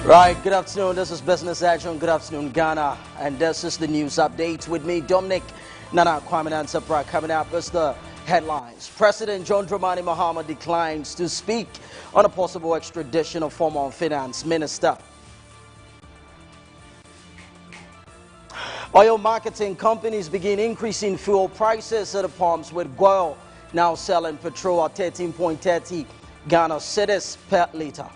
Right, good afternoon. This is Business Action. Good afternoon, Ghana. And this is the news update with me, Dominic Nana Kwame Nansapra. Coming up is the headlines. President John Dramani Mahama declines to speak on a possible extradition of former finance minister. Oil marketing companies begin increasing fuel prices at the pumps, with Goil now selling petrol at 13.30 Ghana cedis per litre.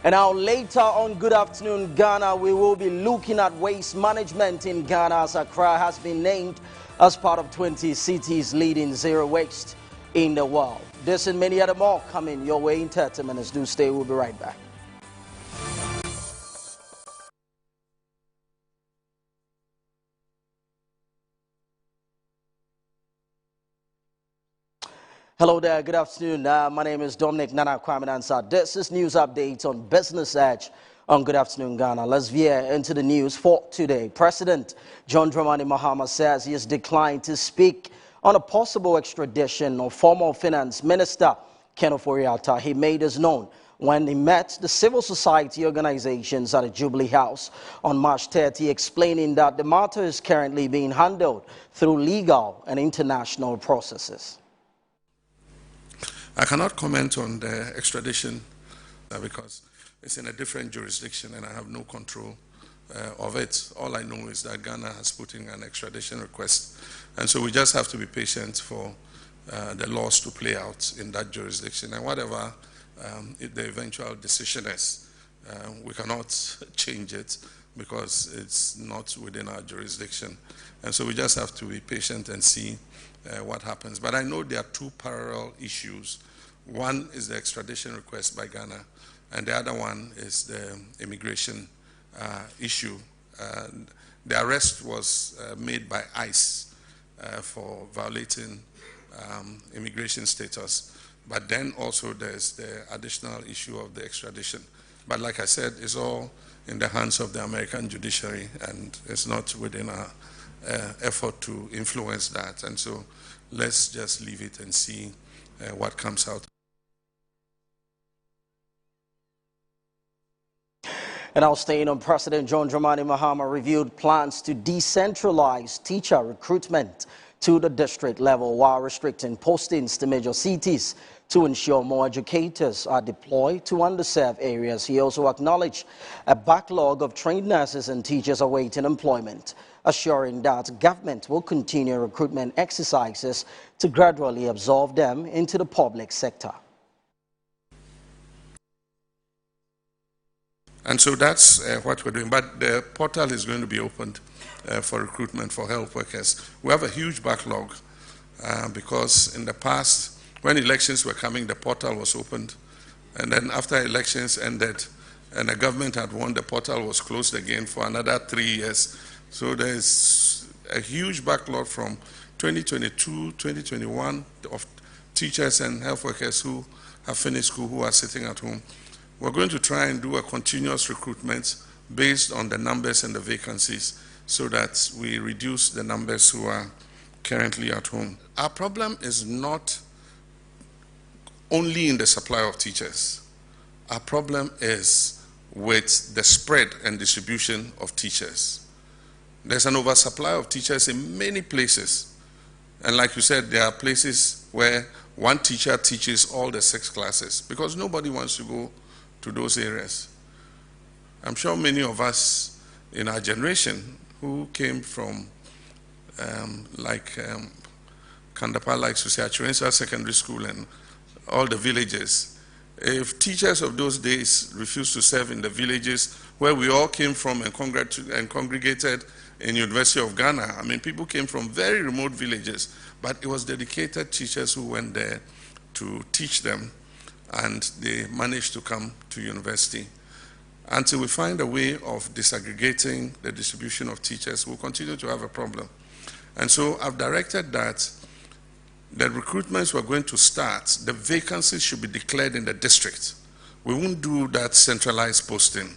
And now later on Good Afternoon Ghana, we will be looking at waste management in Ghana, as Accra has been named as part of 20 cities leading zero waste in the world. This and many other more coming your way in 30 minutes. Do stay, we'll be right back. Hello there, good afternoon. My name is Dominic Nana Kwame Nansapra. This is News Update on Business Edge on Good Afternoon Ghana. Let's veer into the news for today. President John Dramani Mahama says he has declined to speak on a possible extradition of former Finance Minister Ken Ofori-Atta. He made this known when he met the civil society organizations at the Jubilee House on March 30, explaining that the matter is currently being handled through legal and international processes. I cannot comment on the extradition because it's in a different jurisdiction and I have no control of it. All I know is that Ghana has put in an extradition request, and so we just have to be patient for the laws to play out in that jurisdiction. And whatever the eventual decision is, we cannot change it because it's not within our jurisdiction. And so we just have to be patient and see what happens. But I know there are two parallel issues. One is the extradition request by Ghana, and the other one is the immigration issue. The arrest was made by ICE for violating immigration status. But then also there's the additional issue of the extradition. But like I said, it's all in the hands of the American judiciary, and it's not within our effort to influence that. And so let's just leave it and see what comes out. And now staying on, President John Dramani Mahama reviewed plans to decentralize teacher recruitment to the district level while restricting postings to major cities to ensure more educators are deployed to underserved areas. He also acknowledged a backlog of trained nurses and teachers awaiting employment, assuring that government will continue recruitment exercises to gradually absorb them into the public sector. And so that's what we're doing. But the portal is going to be opened for recruitment for health workers. We have a huge backlog because in the past, when elections were coming, the portal was opened. And then after elections ended and the government had won, the portal was closed again for another 3 years. So there's a huge backlog from 2022, 2021 of teachers and health workers who have finished school, who are sitting at home. We're going to try and do a continuous recruitment based on the numbers and the vacancies so that we reduce the numbers who are currently at home. Our problem is not only in the supply of teachers. Our problem is with the spread and distribution of teachers. There's an oversupply of teachers in many places. And like you said, there are places where one teacher teaches all the 6 classes because nobody wants to go to those areas. I'm sure many of us in our generation who came from Kandapa, like Susiachurensa Secondary School and all the villages, if teachers of those days refused to serve in the villages where we all came from and congregated in University of Ghana, I mean, people came from very remote villages, but it was dedicated teachers who went there to teach them, and they managed to come to university. Until we find a way of disaggregating the distribution of teachers, we'll continue to have a problem. And so I've directed that the recruitments we're going to start, the vacancies should be declared in the district. We won't do that centralized posting.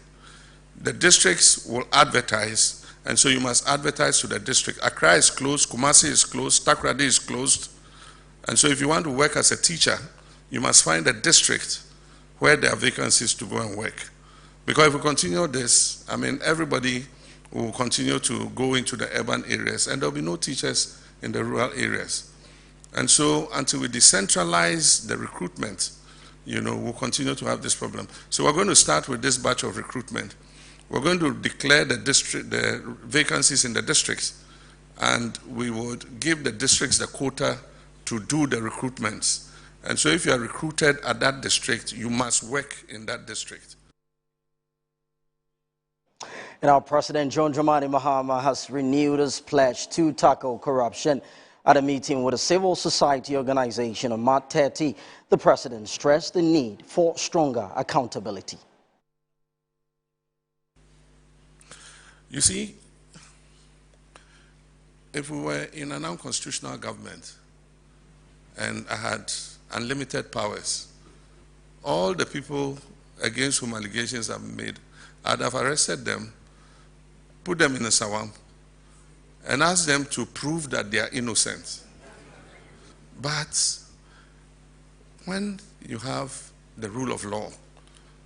The districts will advertise, and so you must advertise to the district. Accra is closed, Kumasi is closed, Takoradi is closed. And so if you want to work as a teacher, you must find a district where there are vacancies to go and work. Because if we continue this, I mean, everybody will continue to go into the urban areas, and there will be no teachers in the rural areas. And so until we decentralize the recruitment, we'll continue to have this problem. So we're going to start with this batch of recruitment. We're going to declare the vacancies in the districts, and we would give the districts the quota to do the recruitments. And so if you are recruited at that district, you must work in that district. And our President John Dramani Mahama has renewed his pledge to tackle corruption. At a meeting with a civil society organization on March 30, the President stressed the need for stronger accountability. You see, if we were in an unconstitutional government and I had unlimited powers, all the people against whom allegations have been made, I'd have arrested them, put them in a sawam, and asked them to prove that they are innocent. But when you have the rule of law,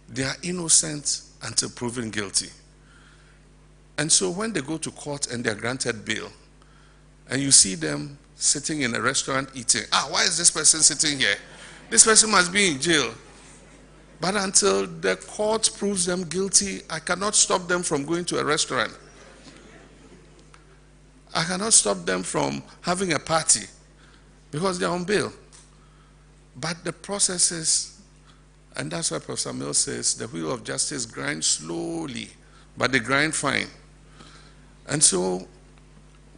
they are innocent until proven guilty. And so when they go to court and they are granted bail, and you see them sitting in a restaurant eating, why is this person sitting here? This person must be in jail. But until the court proves them guilty, I cannot stop them from going to a restaurant. I cannot stop them from having a party because they are on bail. But the processes, and that's why Professor Mills says, the wheel of justice grinds slowly, but they grind fine. And so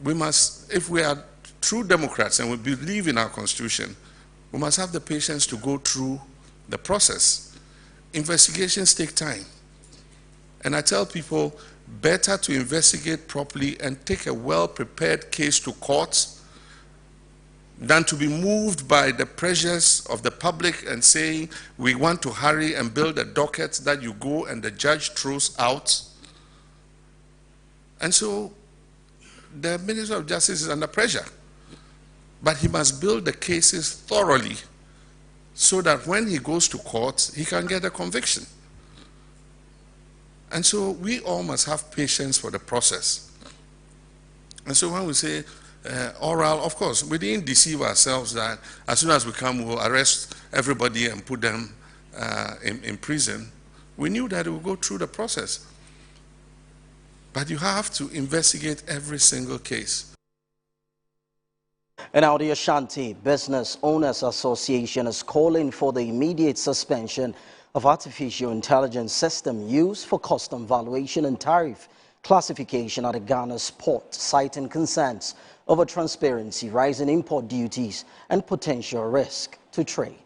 we must, if we are true Democrats and we believe in our Constitution, we must have the patience to go through the process. Investigations take time. And I tell people, better to investigate properly and take a well-prepared case to court than to be moved by the pressures of the public and saying, we want to hurry and build a docket that you go and the judge throws out. And so the Minister of Justice is under pressure. But he must build the cases thoroughly so that when he goes to court, he can get a conviction. And so we all must have patience for the process. And so when we say oral, of course, we didn't deceive ourselves that as soon as we come, we'll arrest everybody and put them in prison. We knew that it would go through the process. But you have to investigate every single case. And now the Ashanti Business Owners Association is calling for the immediate suspension of artificial intelligence system used for custom valuation and tariff classification at the Ghana's port, citing concerns over transparency, rising import duties, and potential risk to trade.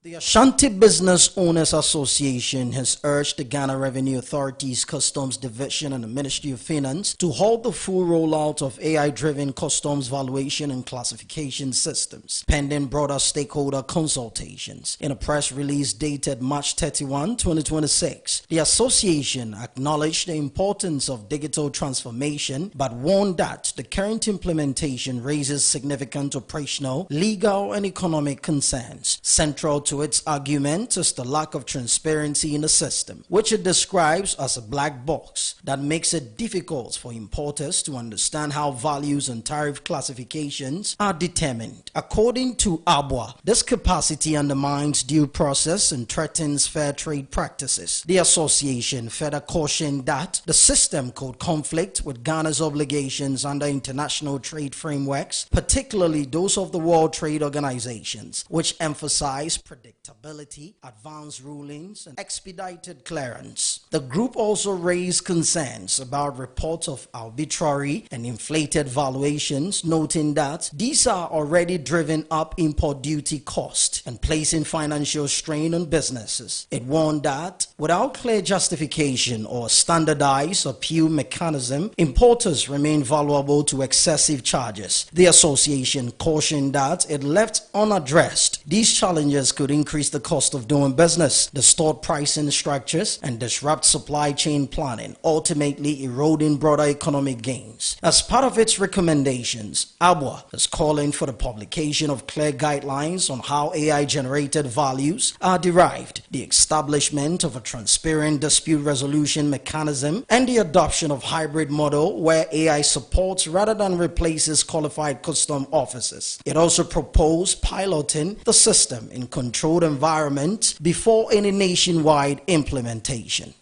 The Ashanti Business Owners Association has urged the Ghana Revenue Authority's Customs Division and the Ministry of Finance to halt the full rollout of AI-driven customs valuation and classification systems, pending broader stakeholder consultations. In a press release dated March 31, 2026, the association acknowledged the importance of digital transformation, but warned that the current implementation raises significant operational, legal, and economic concerns. Central to its argument is the lack of transparency in the system, which it describes as a black box that makes it difficult for importers to understand how values and tariff classifications are determined. According to ABWA, this capacity undermines due process and threatens fair trade practices. The association further cautioned that the system could conflict with Ghana's obligations under international trade frameworks, particularly those of the World Trade Organizations, which emphasize predictability, advanced rulings, and expedited clearance. The group also raised concerns about reports of arbitrary and inflated valuations, noting that these are already driving up import duty cost and placing financial strain on businesses. It warned that without clear justification or standardized appeal mechanism, importers remain vulnerable to excessive charges. The association cautioned that it left unaddressed these challenges could increase the cost of doing business, distort pricing structures, and disrupt disrupt supply chain planning, ultimately eroding broader economic gains. As part of its recommendations, ABWA is calling for the publication of clear guidelines on how AI-generated values are derived, the establishment of a transparent dispute resolution mechanism, and the adoption of hybrid model where AI supports rather than replaces qualified custom officers. It also proposed piloting the system in controlled environments before any nationwide implementation.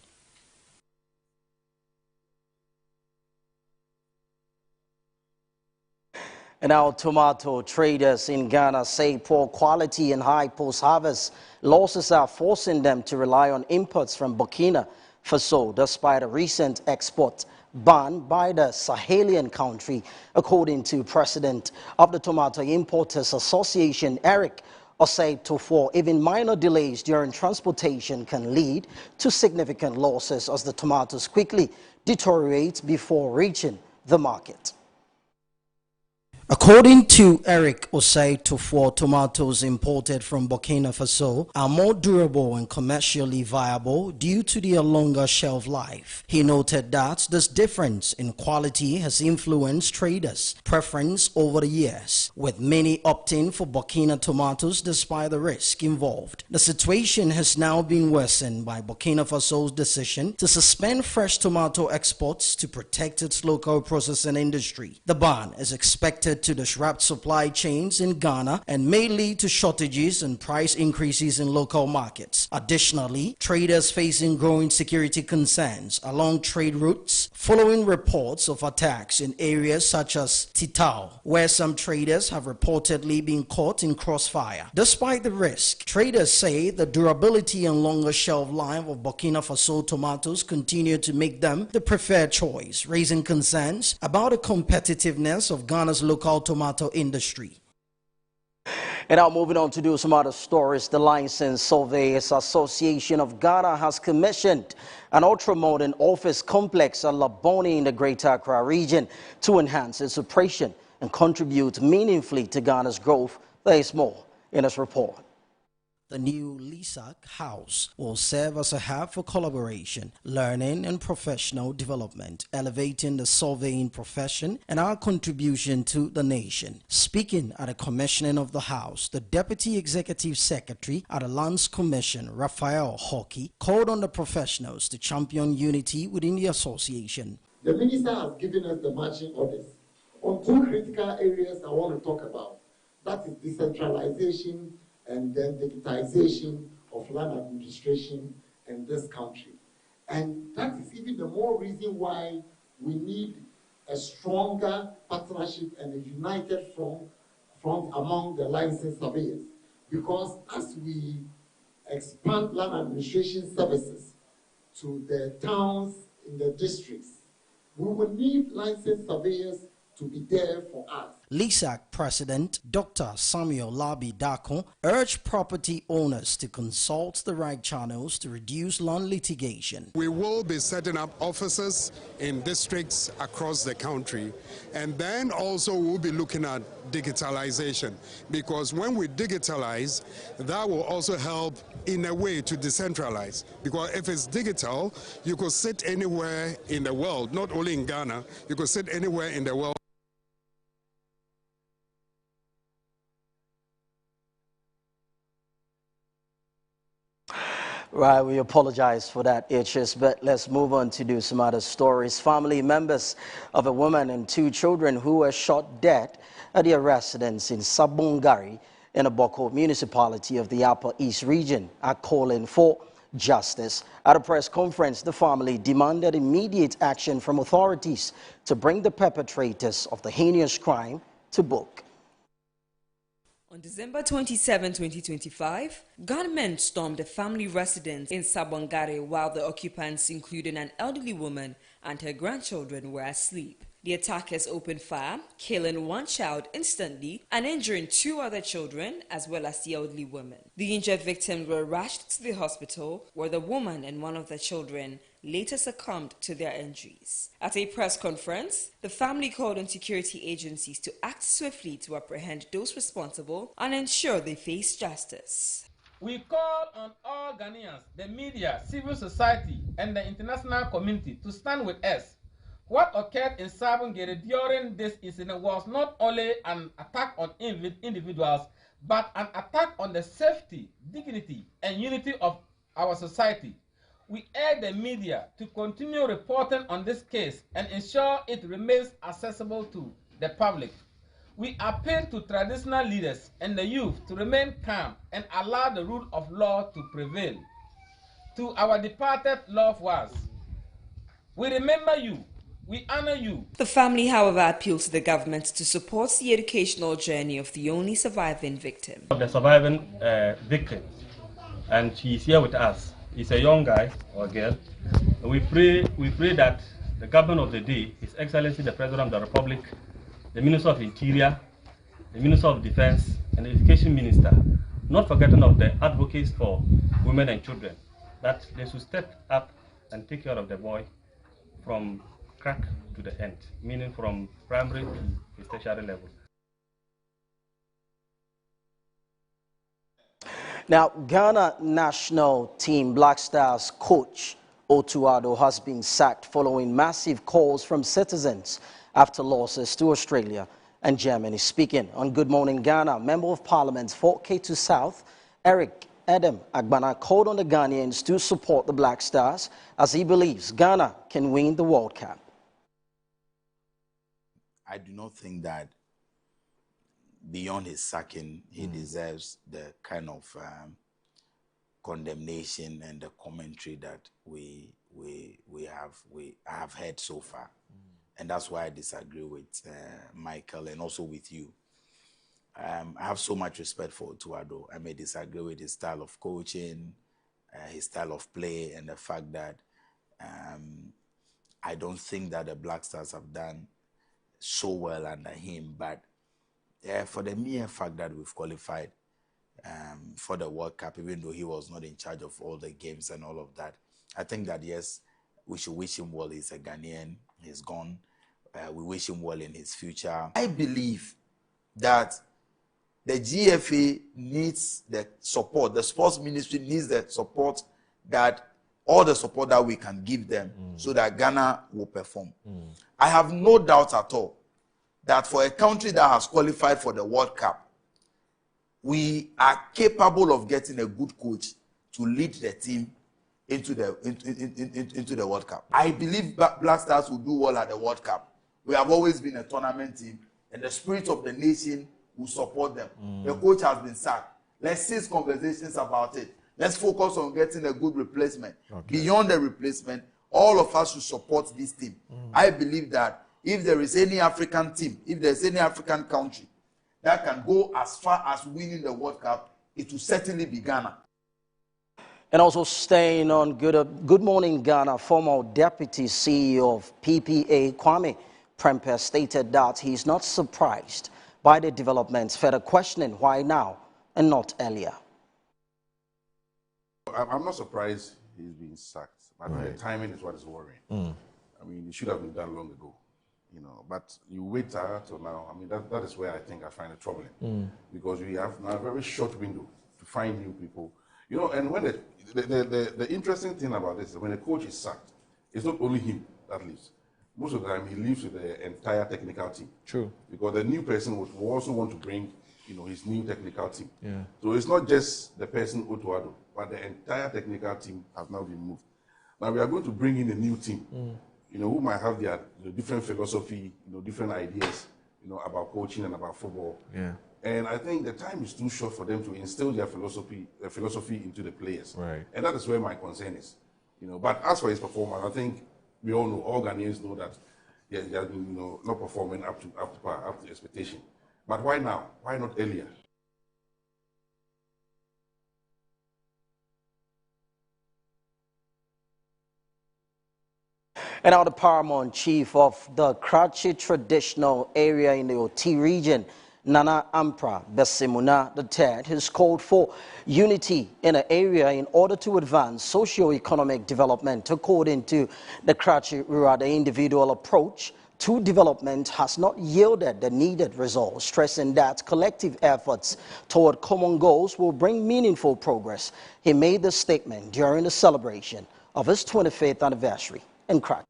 And now tomato traders in Ghana say poor quality and high post-harvest losses are forcing them to rely on imports from Burkina Faso despite a recent export ban by the Sahelian country, according to President of the Tomato Importers Association, Eric Osei-Tofor. Even minor delays during transportation can lead to significant losses as the tomatoes quickly deteriorate before reaching the market. According to Eric Osei-Tofor, tomatoes imported from Burkina Faso are more durable and commercially viable due to their longer shelf life. He noted that this difference in quality has influenced traders' preference over the years, with many opting for Burkina tomatoes despite the risk involved. The situation has now been worsened by Burkina Faso's decision to suspend fresh tomato exports to protect its local processing industry. The ban is expected to disrupt supply chains in Ghana and may lead to shortages and price increases in local markets. Additionally, traders facing growing security concerns along trade routes following reports of attacks in areas such as Titao, where some traders have reportedly been caught in crossfire. Despite the risk, traders say the durability and longer shelf life of Burkina Faso tomatoes continue to make them the preferred choice, raising concerns about the competitiveness of Ghana's local tomato industry. And now moving on to do some other stories, the Licensed Surveyors Association of Ghana has commissioned an ultra-modern office complex at Labone in the Greater Accra region to enhance its operation and contribute meaningfully to Ghana's growth. There is more in this report. The new LISAC house will serve as a hub for collaboration, learning and professional development, elevating the surveying profession and our contribution to the nation. Speaking at the commissioning of the house, the Deputy Executive Secretary at the Lands Commission, Raphael Hockey, called on the professionals to champion unity within the association. The Minister has given us the marching orders on two critical areas I want to talk about. That is decentralization and then digitization of land administration in this country. And that is even the more reason why we need a stronger partnership and a united front among the licensed surveyors. Because as we expand land administration services to the towns in the districts, we will need licensed surveyors to be there for us. LISAC President Dr. Samuel Labi Dako urged property owners to consult the right channels to reduce land litigation. We will be setting up offices in districts across the country, and then also we'll be looking at digitalization, because when we digitalize, that will also help in a way to decentralize, because if it's digital, you could sit anywhere in the world, not only in Ghana, you could sit anywhere in the world. Right, we apologize for that, itches, but let's move on to do some other stories. Family members of a woman and two children who were shot dead at their residence in Sabongari in the Boko municipality of the Upper East region are calling for justice. At a press conference, the family demanded immediate action from authorities to bring the perpetrators of the heinous crime to book. On December 27, 2025, gunmen stormed a family residence in Sabongari while the occupants, including an elderly woman and her grandchildren, were asleep. The attackers opened fire, killing one child instantly and injuring two other children as well as the elderly woman. The injured victims were rushed to the hospital, where the woman and one of the children later succumbed to their injuries. At a press conference, the family called on security agencies to act swiftly to apprehend those responsible and ensure they face justice. We call on all Ghanaians, the media, civil society, and the international community to stand with us. What occurred in Sabongari during this incident was not only an attack on individuals, but an attack on the safety, dignity, and unity of our society. We urge the media to continue reporting on this case and ensure it remains accessible to the public. We appeal to traditional leaders and the youth to remain calm and allow the rule of law to prevail. To our departed loved ones, we remember you. We honor you. The family, however, appealed to the government to support the educational journey of the only surviving victim. The surviving victim, and she's here with us. He's a young guy or girl. We pray that the government of the day, His Excellency the President of the Republic, the Minister of Interior, the Minister of Defense, and the Education Minister, not forgetting of the advocates for women and children, that they should step up and take care of the boy from crack to the end, meaning from primary to the tertiary level. Now, Ghana national team Black Stars coach Otuado has been sacked following massive calls from citizens after losses to Australia and Germany. Speaking on Good Morning Ghana, Member of Parliament for K2 South, Eric Adam Agbana, called on the Ghanaians to support the Black Stars as he believes Ghana can win the World Cup. I do not think that beyond his sacking, he deserves the kind of condemnation and the commentary that I have heard so far. And that's why I disagree with Michael and also with you. I have so much respect for Otuado. I may disagree with his style of coaching, his style of play, and the fact that I don't think that the Black Stars have done so well under him. But for the mere fact that we've qualified for the World Cup, even though he was not in charge of all the games and all of that, I think that, yes, we should wish him well. He's a Ghanaian. He's gone. We wish him well in his future. I believe that the GFA needs the support. The sports ministry needs the support, all the support that we can give them so that Ghana will perform. I have no doubt at all that for a country that has qualified for the World Cup, we are capable of getting a good coach to lead the team into the World Cup. I believe Black Stars will do well at the World Cup. We have always been a tournament team, and the spirit of the nation will support them. The coach has been sacked. Let's cease conversations about it. Let's focus on getting a good replacement. Okay. Beyond the replacement, all of us should support this team. I believe that if there is any African team, if there's any African country that can go as far as winning the World Cup, it will certainly be Ghana. And also staying on Good Morning Ghana, former Deputy CEO of PPA, Kwame Prempeh, stated that he's not surprised by the developments, further questioning why now and not earlier. I'm not surprised he's been sacked, but the timing is what is worrying. I mean, it should have been done long ago, but you wait till now. I mean, that is where I find it troubling, because we have now a very short window to find new people. And when the interesting thing about this is when a coach is sacked, it's not only him that leaves. Most of the time, he leaves with the entire technical team. True. Because the new person would also want to bring, his new technical team. Yeah. So it's not just the person Otuado, but the entire technical team has now been moved. Now we are going to bring in a new team, who might have their different philosophy, different ideas, about coaching and about football. Yeah. And I think the time is too short for them to instill their philosophy into the players. Right. And that is where my concern is. But as for his performance, I think we all know, all Ghanaians know that he has been, not performing up to par, up to expectation. But why now? Why not earlier? And now the paramount chief of the Krachi traditional area in the OT region, Nana Ampra Besimuna III, has called for unity in the area in order to advance socio-economic development according to the Krachiwura, the individual approach to development has not yielded the needed results, stressing that collective efforts toward common goals will bring meaningful progress. He made this statement during the celebration of his 25th anniversary in Krachiwura.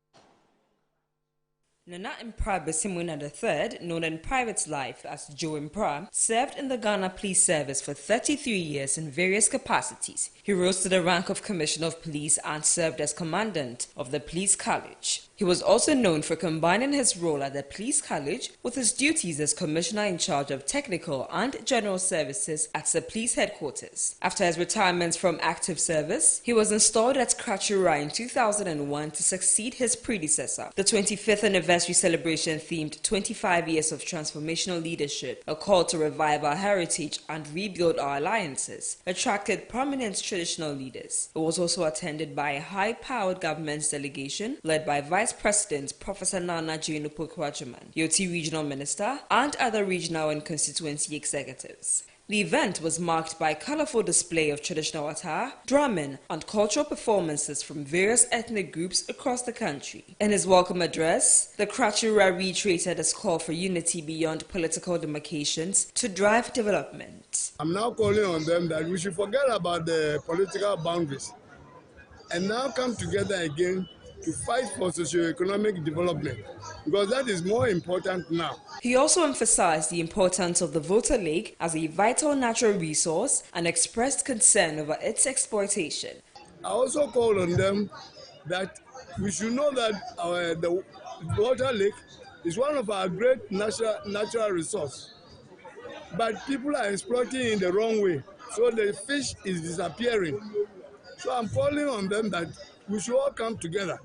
Nana Impra Besimuna III, known in private life as Joe Impra, served in the Ghana Police Service for 33 years in various capacities. He rose to the rank of Commissioner of Police and served as Commandant of the Police College. He was also known for combining his role at the Police College with his duties as Commissioner in charge of Technical and General Services at the Police Headquarters. After his retirement from active service, he was installed at Krachiwura in 2001 to succeed his predecessor. The 25th anniversary celebration themed 25 years of transformational leadership, a call to revive our heritage and rebuild our alliances, attracted prominent traditional leaders. It was also attended by a high-powered government delegation led by Vice President Professor Nana Kwajuman, UT Regional Minister, and other regional and constituency executives. The event was marked by a colorful display of traditional attire, drumming, and cultural performances from various ethnic groups across the country. In his welcome address, the Krachiwura reiterated his call for unity beyond political demarcations to drive development. I'm now calling on them that we should forget about the political boundaries and now come together again to fight for socio-economic development, because that is more important now. He also emphasized the importance of the Volta Lake as a vital natural resource and expressed concern over its exploitation. I also called on them that we should know that the Volta Lake is one of our great natural resources, but people are exploiting in the wrong way, so the fish is disappearing. So I'm calling on them that we should all come together,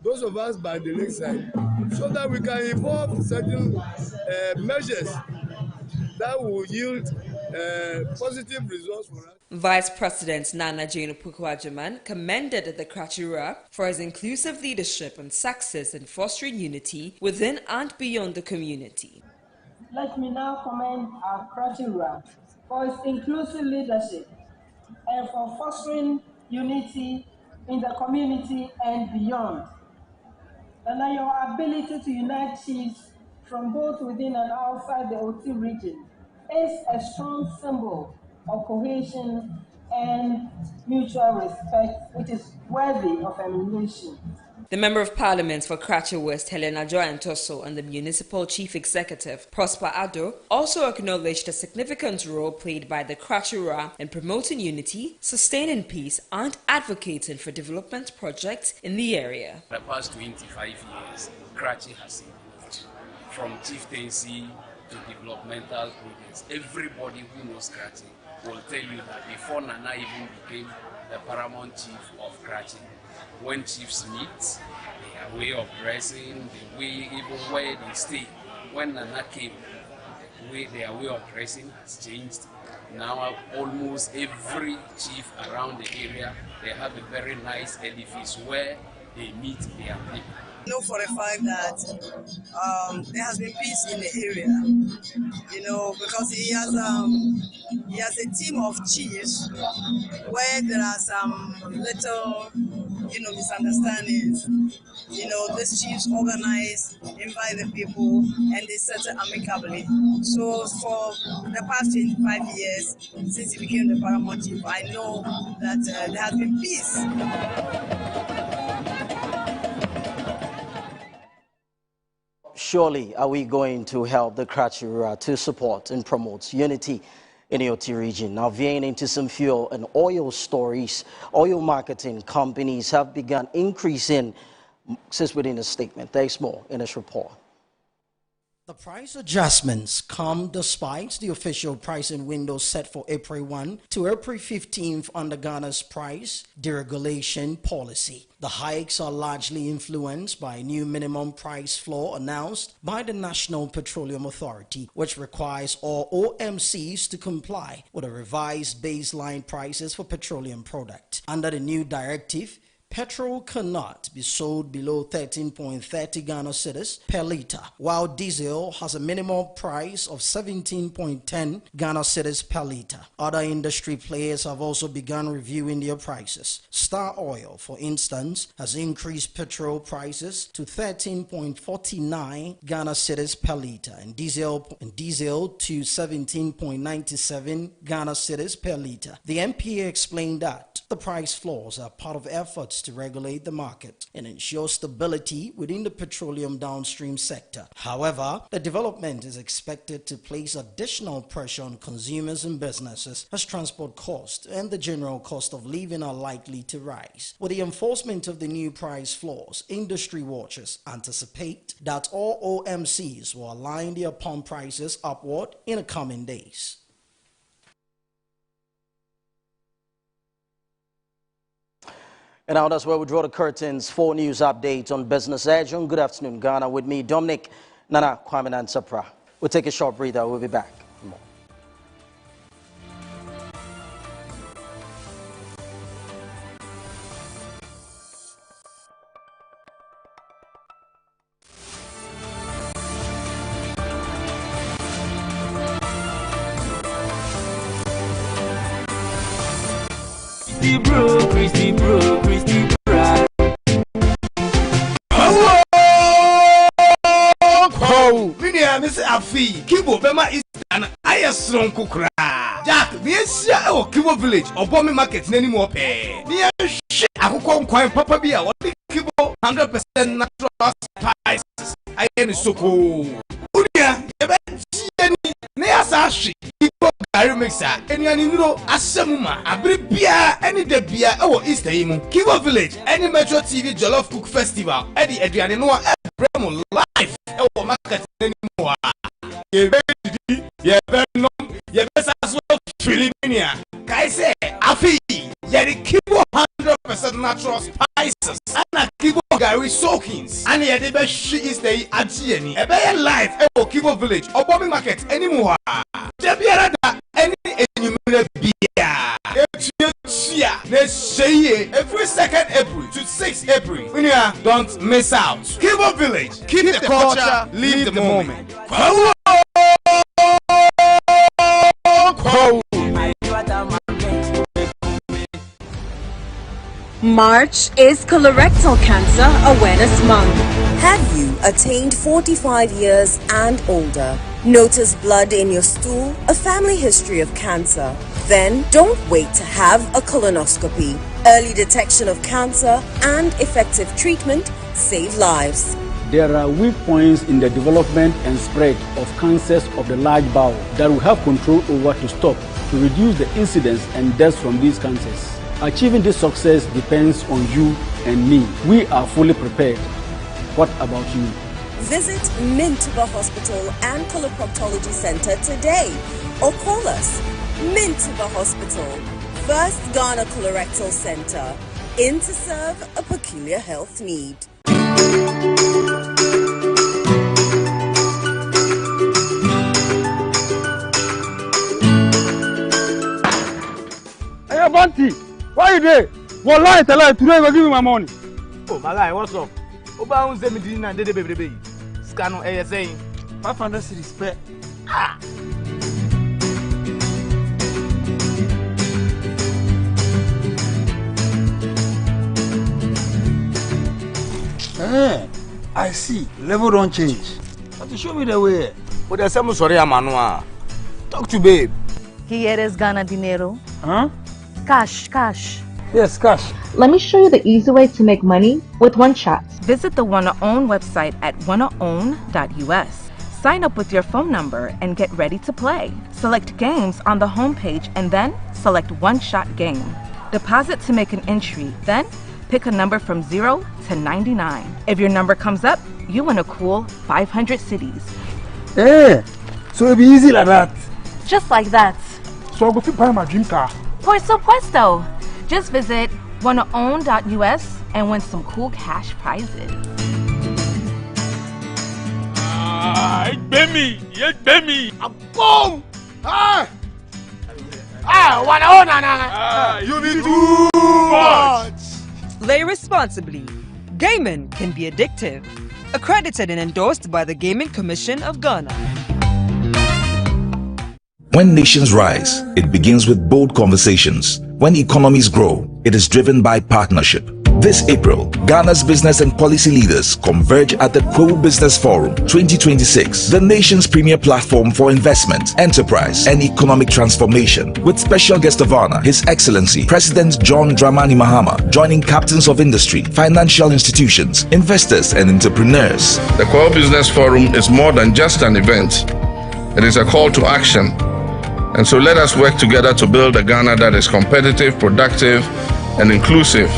those of us by the lakeside, so that we can evolve certain measures that will yield positive results for us. Vice President Nana Kwajuman commended the Krachiwura for his inclusive leadership and success in fostering unity within and beyond the community. Let me now commend our Krachiwura for its inclusive leadership and for fostering unity in the community and beyond. And your ability to unite chiefs from both within and outside the OT region is a strong symbol of cohesion and mutual respect, which is worthy of emulation. The Member of Parliament for Krachiwura West, Helena Joantoso, and the Municipal Chief Executive, Prosper Addo, also acknowledged the significant role played by the Krachiwura in promoting unity, sustaining peace, and advocating for development projects in the area. For the past 25 years, Krachi has evolved from chieftaincy to developmental projects. Everybody who knows Krachi will tell you that before Nana even became the paramount chief of Krachi, when chiefs meet, their way of dressing, the way even where they stay. When Nana came, their way of dressing has changed. Now almost every chief around the area, they have a very nice edifice where they meet their people. I know for a fact that there has been peace in the area, because he has a team of chiefs where there are some little, misunderstandings. These chiefs organize, invite the people, and they settle amicably. So for the past 25 years, since he became the paramount chief, I know that there has been peace. Surely are we going to help the Krachiwura to support and promote unity in the OT region. Now, veering into some fuel and oil stories, oil marketing companies have begun increasing, says within a statement. There's more in this report. The price adjustments come despite the official pricing window set for April 1 to April 15th under Ghana's price deregulation policy. The hikes are largely influenced by a new minimum price floor announced by the National Petroleum Authority, which requires all OMCs to comply with the revised baseline prices for petroleum products. Under the new directive, petrol cannot be sold below 13.30 Ghana cedis per litre, while diesel has a minimum price of 17.10 Ghana cedis per litre. Other industry players have also begun reviewing their prices. Star Oil, for instance, has increased petrol prices to 13.49 Ghana cedis per litre and diesel to 17.97 Ghana cedis per litre. The MPA explained that the price floors are part of efforts to regulate the market and ensure stability within the petroleum downstream sector. However, the development is expected to place additional pressure on consumers and businesses as transport costs and the general cost of living are likely to rise. With the enforcement of the new price floors, industry watchers anticipate that all OMCs will align their pump prices upward in the coming days. And now that's where we draw the curtains for news updates on Business Edge on Good Afternoon Ghana with me, Dominic Nana Kwame Nansapra. We'll take a short breather. We'll be back. Christy bro, Oh, Minia, Miss Afi, Kibo, Bema is an strong cookra. Jack, the or Kibo village or Bommy market, any more pay. Near shit, I could call quite Papa Bia, what Kibo 100% natural spices. I am so cool. Unia, Neasashi, Kibo Gary mixer, any anino, Asamuma, Abribia, any debia, or Easter Imu, Kibo village, any Metro TV Jollof Cook Festival, Eddie Adriano, Bremo life, or market anymore. Ye very no, ye best as well, Philippine. Kaise, Afi, ye Kibo 100% natural spices, and a Kibo Gary soakings, and ye the best she is the Adjeni, a better life, or Kibo village, or Bobby market anymore. Debiarada, any beer. Let's say every 2nd April to 6th April. Don't miss out. Kibo Village, keep the culture, live the moment. March is Colorectal Cancer Awareness Month. Have you attained 45 years and older? Notice blood in your stool, a family history of cancer? Then don't wait to have a colonoscopy. Early detection of cancer and effective treatment save lives. There are weak points in the development and spread of cancers of the large bowel that we have control over to stop, to reduce the incidence and deaths from these cancers. Achieving this success depends on you and me. We are fully prepared. What about you? Visit Mintuba Hospital and Coloproctology Center today or call us. Mintuba Hospital, First Ghana Colorectal Center, in to serve a peculiar health need. Hey, Banty, why you there? What lie tell I today go give me my money. Oh, my guy, what's up? Oba unze me dinna dede baby. Scano ASA 500 cedis per. Ah. I see. Level don't change. But you show me the way. But there's some sorry Amanua. Talk to babe. Here is Ghana dinero. Huh? Cash. Yes, cash. Let me show you the easy way to make money with One Shot. Visit the WannaOwn website at wannaown.us. Sign up with your phone number and get ready to play. Select games on the homepage and then select One Shot Game. Deposit to make an entry, then pick a number from 0 to 99. If your number comes up, you win a cool 500 cedis. Hey, so it'll be easy like that. Just like that. So I'll go buy my dream car. Por supuesto. Just visit wannaown.us and win some cool cash prizes. It's Bemi. Boom! WannaOwn. You be too much. Play responsibly. Gaming can be addictive. Accredited and endorsed by the Gaming Commission of Ghana. When nations rise, it begins with bold conversations. When economies grow, it is driven by partnership. This April, Ghana's business and policy leaders converge at the Kwewu Business Forum 2026, the nation's premier platform for investment, enterprise, and economic transformation. With special guest of honor, His Excellency President John Dramani Mahama, joining captains of industry, financial institutions, investors, and entrepreneurs. The Kwewu Business Forum is more than just an event. It is a call to action. And so let us work together to build a Ghana that is competitive, productive, and inclusive,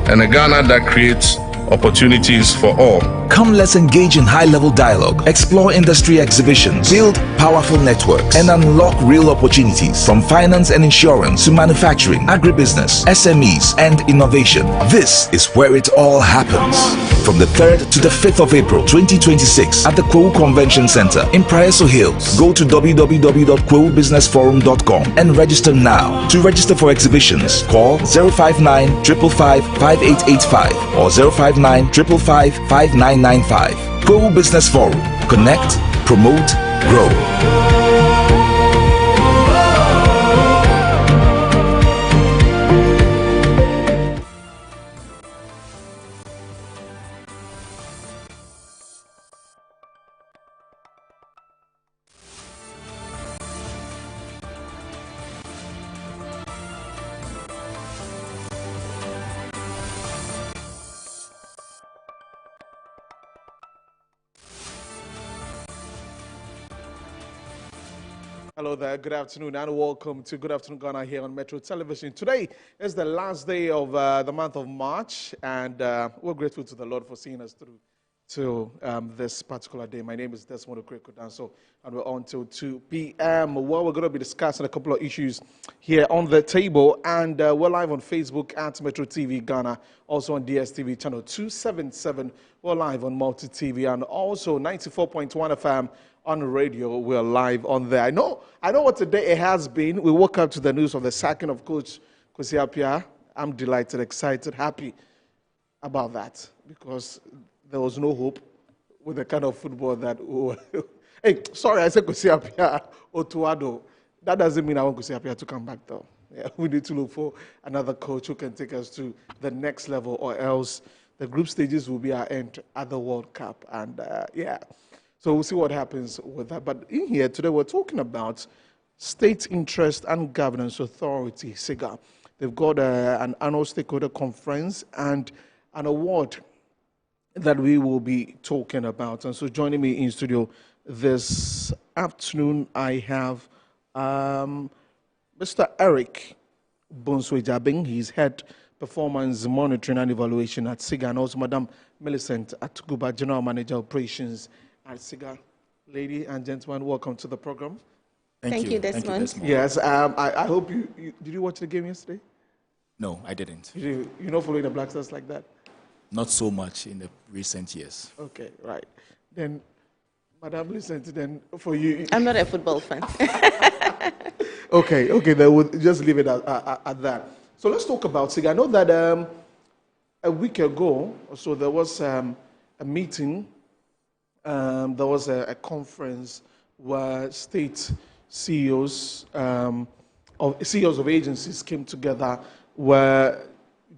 and a Ghana that creates opportunities for all. Come, let's engage in high-level dialogue, explore industry exhibitions, build powerful networks, and unlock real opportunities from finance and insurance to manufacturing, agribusiness, SMEs, and innovation. This is where it all happens. From the 3rd to the 5th of April 2026 at the Kwewu Convention Center in Praeso Hills. Go to www.kwewubusinessforum.com and register now. To register for exhibitions, call 059 555 5885 or 059 555 5995. Kwewu Business Forum. Connect, promote, grow. Hello there, good afternoon and welcome to Good Afternoon Ghana here on Metro Television. Today is the last day of the month of March, and we're grateful to the Lord for seeing us through to this particular day. My name is Desmond Okrekodanso, and we're on till 2 p.m. Well, we're going to be discussing a couple of issues here on the table, and we're live on Facebook at Metro TV Ghana, also on DSTV channel 277. We're live on Multi TV and also 94.1 FM. On radio, we're live on there. I know what today it has been. We woke up to the news of the sacking of Coach Kwesi Appiah. I'm delighted, excited, happy about that because there was no hope with the kind of football that we were. Hey, sorry, I said Kwesi Appiah Otuado. That doesn't mean I want Kwesi Appiah to come back, though. Yeah, we need to look for another coach who can take us to the next level, or else the group stages will be our end at the World Cup. And yeah. So we'll see what happens with that. But in here today, we're talking about State Interest and Governance Authority, SIGA. They've got an annual stakeholder conference and an award that we will be talking about. And so joining me in studio this afternoon, I have Mr. Eric Bonswe-Jabing. He's head performance monitoring and evaluation at SIGA, and also Madam Millicent Atuguba, General Manager Operations at SIGA. Lady and gentlemen, welcome to the program. Thank you, Desmond. Yes, I hope you did you watch the game yesterday? No, I didn't. You're not following the Black Stars like that? Not so much in the recent years. Okay, right. Then, Madam Millicent, then for you. I'm not a football fan. Okay, then we'll just leave it at that. So let's talk about SIGA. I know that a week ago, so there was a meeting. There was a conference where state CEOs of agencies came together, where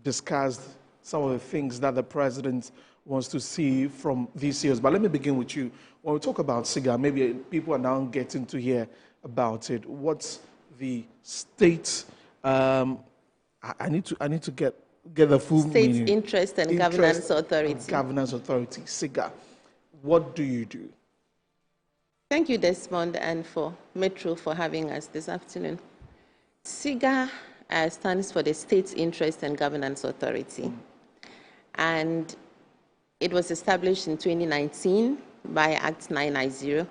discussed some of the things that the president wants to see from these CEOs. But let me begin with you. When we talk about SIGA, maybe people are now getting to hear about it. What's the state? I need to get the full State meaning. Interest and Governance Authority. Governance Authority, SIGA. What do you do? Thank you, Desmond, and for Metro for having us this afternoon. SIGA stands for the State Interest and Governance Authority. And it was established in 2019 by Act 990.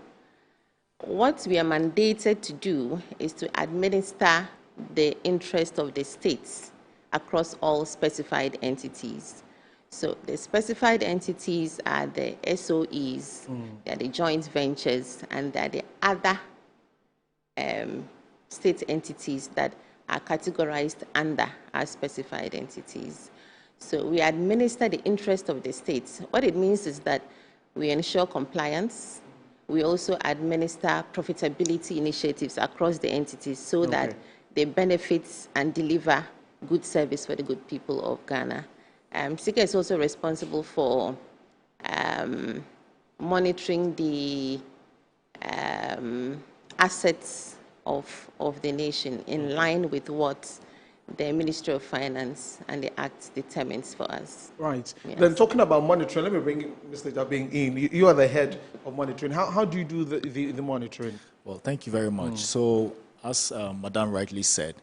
What we are mandated to do is to administer the interest of the states across all specified entities. So the specified entities are the SOEs, they are the joint ventures, and they are the other state entities that are categorized under our specified entities. So we administer the interest of the state. What it means is that we ensure compliance. We also administer profitability initiatives across the entities so that they benefit and deliver good service for the good people of Ghana. SIGA is also responsible for monitoring the assets of the nation in line with what the Ministry of Finance and the Act determines for us. Right. Yes. Then talking about monitoring, let me bring Mr. Jabing in. You are the head of monitoring. How do you do the monitoring? Well, thank you very much. So, as Madam rightly said,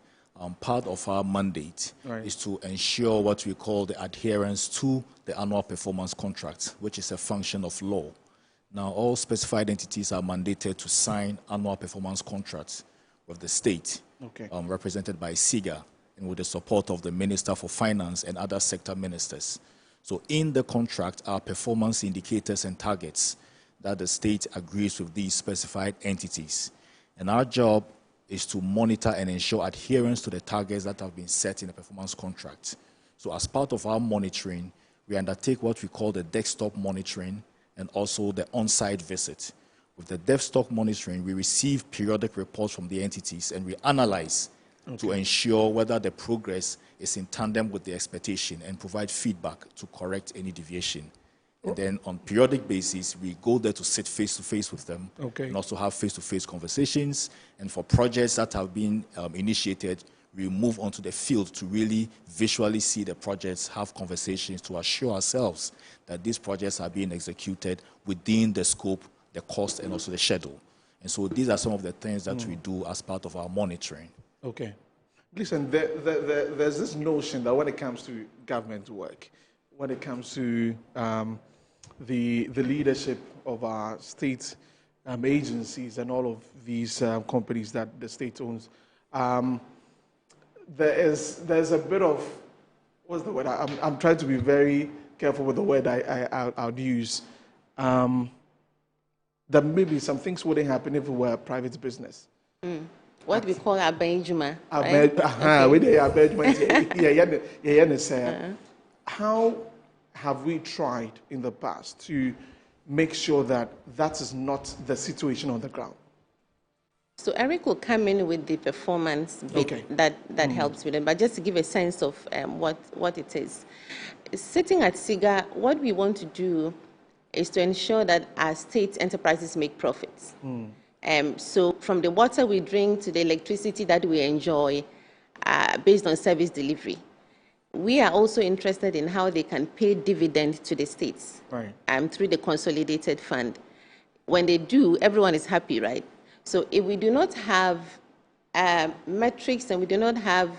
part of our mandate is to ensure what we call the adherence to the annual performance contract, which is a function of law. Now, all specified entities are mandated to sign annual performance contracts with the state, represented by SIGA, and with the support of the Minister for Finance and other sector ministers. So in the contract are performance indicators and targets that the state agrees with these specified entities. And our job is to monitor and ensure adherence to the targets that have been set in the performance contract. So as part of our monitoring, we undertake what we call the desktop monitoring and also the on-site visit. With the desktop monitoring, we receive periodic reports from the entities and we analyze to ensure whether the progress is in tandem with the expectation and provide feedback to correct any deviation. And then on periodic basis, we go there to sit face-to-face with them and also have face-to-face conversations. And for projects that have been initiated, we move onto the field to really visually see the projects, have conversations to assure ourselves that these projects are being executed within the scope, the cost, and also the schedule. And so these are some of the things that we do as part of our monitoring. Okay. Listen, there's this notion that when it comes to government work, when it comes to the leadership of our state agencies and all of these companies that the state owns, there's a bit of, what's the word? I'm trying to be very careful with the word I'll use. That maybe some things wouldn't happen if it were a private business. What we call Abenjuma. How have we tried in the past to make sure that that is not the situation on the ground? So Eric will come in with the performance bit that helps with it. But just to give a sense of what it is. Sitting at SIGA, what we want to do is to ensure that our state enterprises make profits. So from the water we drink to the electricity that we enjoy based on service delivery, we are also interested in how they can pay dividend to the states through the consolidated fund. When they do, everyone is happy, right? So if we do not have metrics and we do not have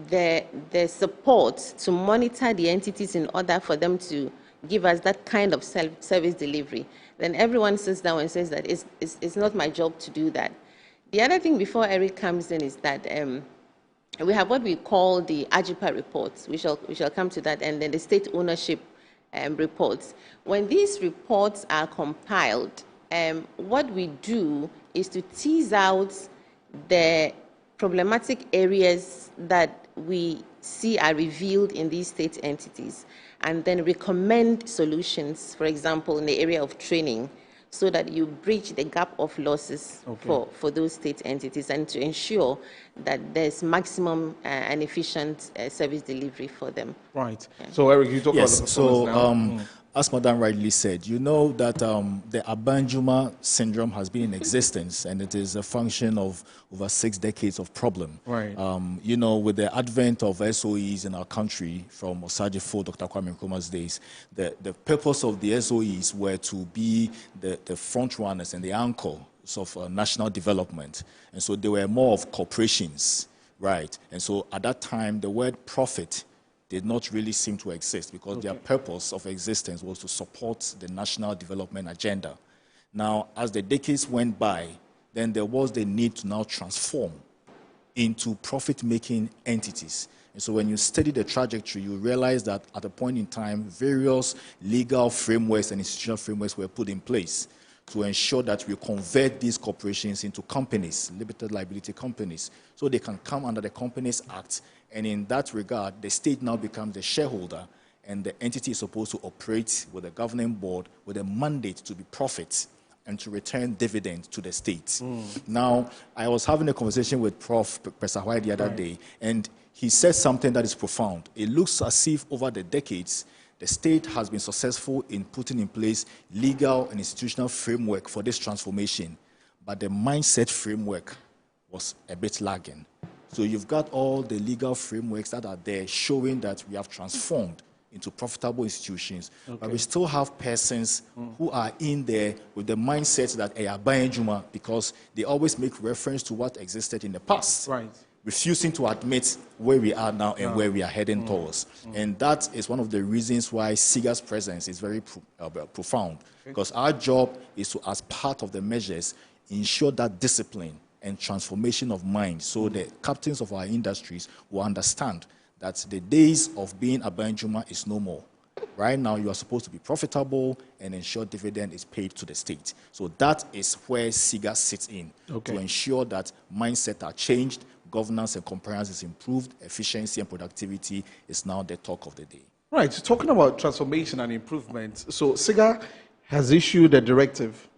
the support to monitor the entities in order for them to give us that kind of service delivery, then everyone sits down and says that it's not my job to do that. The other thing before Eric comes in is that we have what we call the AGIPA reports. We shall come to that, and then the state ownership reports. When these reports are compiled, what we do is to tease out the problematic areas that we see are revealed in these state entities, and then recommend solutions, for example, in the area of training, so that you bridge the gap of losses for those state entities and to ensure that there's maximum and efficient service delivery for them. Right. So, Eric, you talk about the performance now. As Madam rightly said, you know that the Abanjuma syndrome has been in existence, and it is a function of over 6 decades of problem. Right. You know, with the advent of SOEs in our country from Osajifo, Dr. Kwame Nkrumah's days, the purpose of the SOEs were to be the front runners and the anchors of national development. And so they were more of corporations, right? And so at that time, the word profit did not really seem to exist because their purpose of existence was to support the national development agenda. Now, as the decades went by, then there was the need to now transform into profit-making entities. And so when you study the trajectory, you realize that at a point in time, various legal frameworks and institutional frameworks were put in place. to ensure that we convert these corporations into companies, limited liability companies, so they can come under the Companies Act. And in that regard, the state now becomes the shareholder, and the entity is supposed to operate with a governing board with a mandate to be profit and to return dividends to the state. Now, I was having a conversation with Prof. Pesahwai the other day, and he said something that is profound. It looks as if over the decades, the state has been successful in putting in place legal and institutional framework for this transformation, but the mindset framework was a bit lagging. So you've got all the legal frameworks that are there showing that we have transformed into profitable institutions, but we still have persons who are in there with the mindset that they are buying Juma because they always make reference to what existed in the past, refusing to admit where we are now and where we are heading towards. And that is one of the reasons why SIGA's presence is very profound, because our job is to, as part of the measures, ensure that discipline and transformation of mind, so the captains of our industries will understand that the days of being a Banjuma is no more. Right now, you are supposed to be profitable and ensure dividend is paid to the state. So that is where SIGA sits in, to ensure that mindset are changed, governance and compliance is improved, efficiency and productivity is now the talk of the day. Right, so talking about transformation and improvement, so SIGA has issued a directive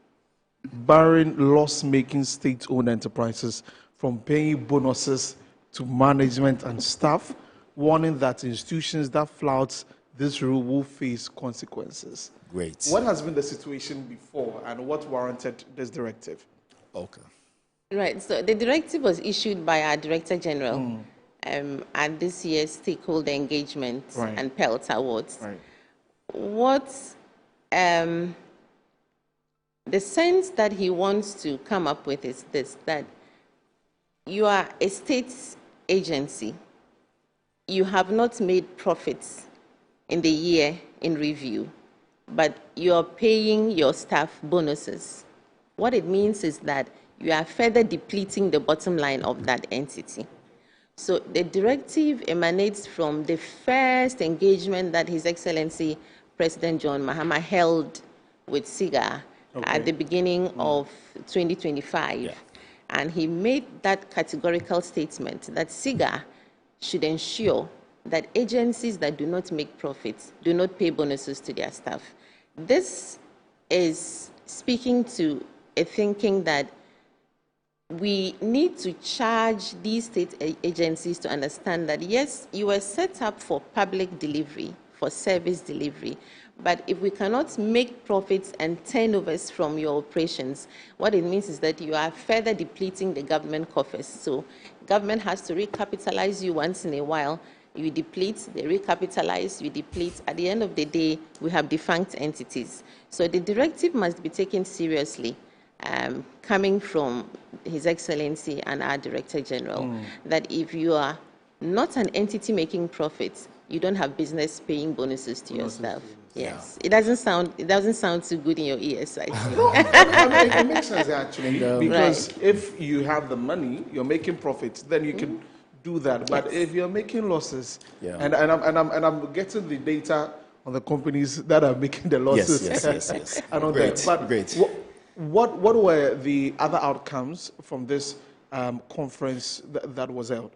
barring loss-making state-owned enterprises from paying bonuses to management and staff, warning that institutions that flout this rule will face consequences. Great. What has been the situation before, and what warranted this directive? Okay. Right, so the directive was issued by our Director General at this year's Stakeholder Engagement and PELT Awards. What the sense that he wants to come up with is this, that you are a state agency, you have not made profits in the year in review, but you're paying your staff bonuses. What it means is that you are further depleting the bottom line of that entity. So the directive emanates from the first engagement that His Excellency President John Mahama held with SIGA at the beginning of 2025. And he made that categorical statement that SIGA should ensure that agencies that do not make profits do not pay bonuses to their staff. This is speaking to a thinking that we need to charge these state agencies to understand that, yes, you were set up for public delivery, for service delivery, but if we cannot make profits and turnovers from your operations, what it means is that you are further depleting the government coffers. So government has to recapitalize you once in a while. You deplete, they recapitalize, you deplete. At the end of the day, we have defunct entities. So the directive must be taken seriously, coming from His Excellency and our Director General, that if you are not an entity making profits, you don't have business paying bonuses to your staff. Yes, it doesn't sound too good in your ears. I mean, it makes sense actually, because if you have the money, you're making profits, then you can do that. But if you're making losses, and I'm getting the data on the companies that are making the losses, yes. and on that. But what were the other outcomes from this conference that was held?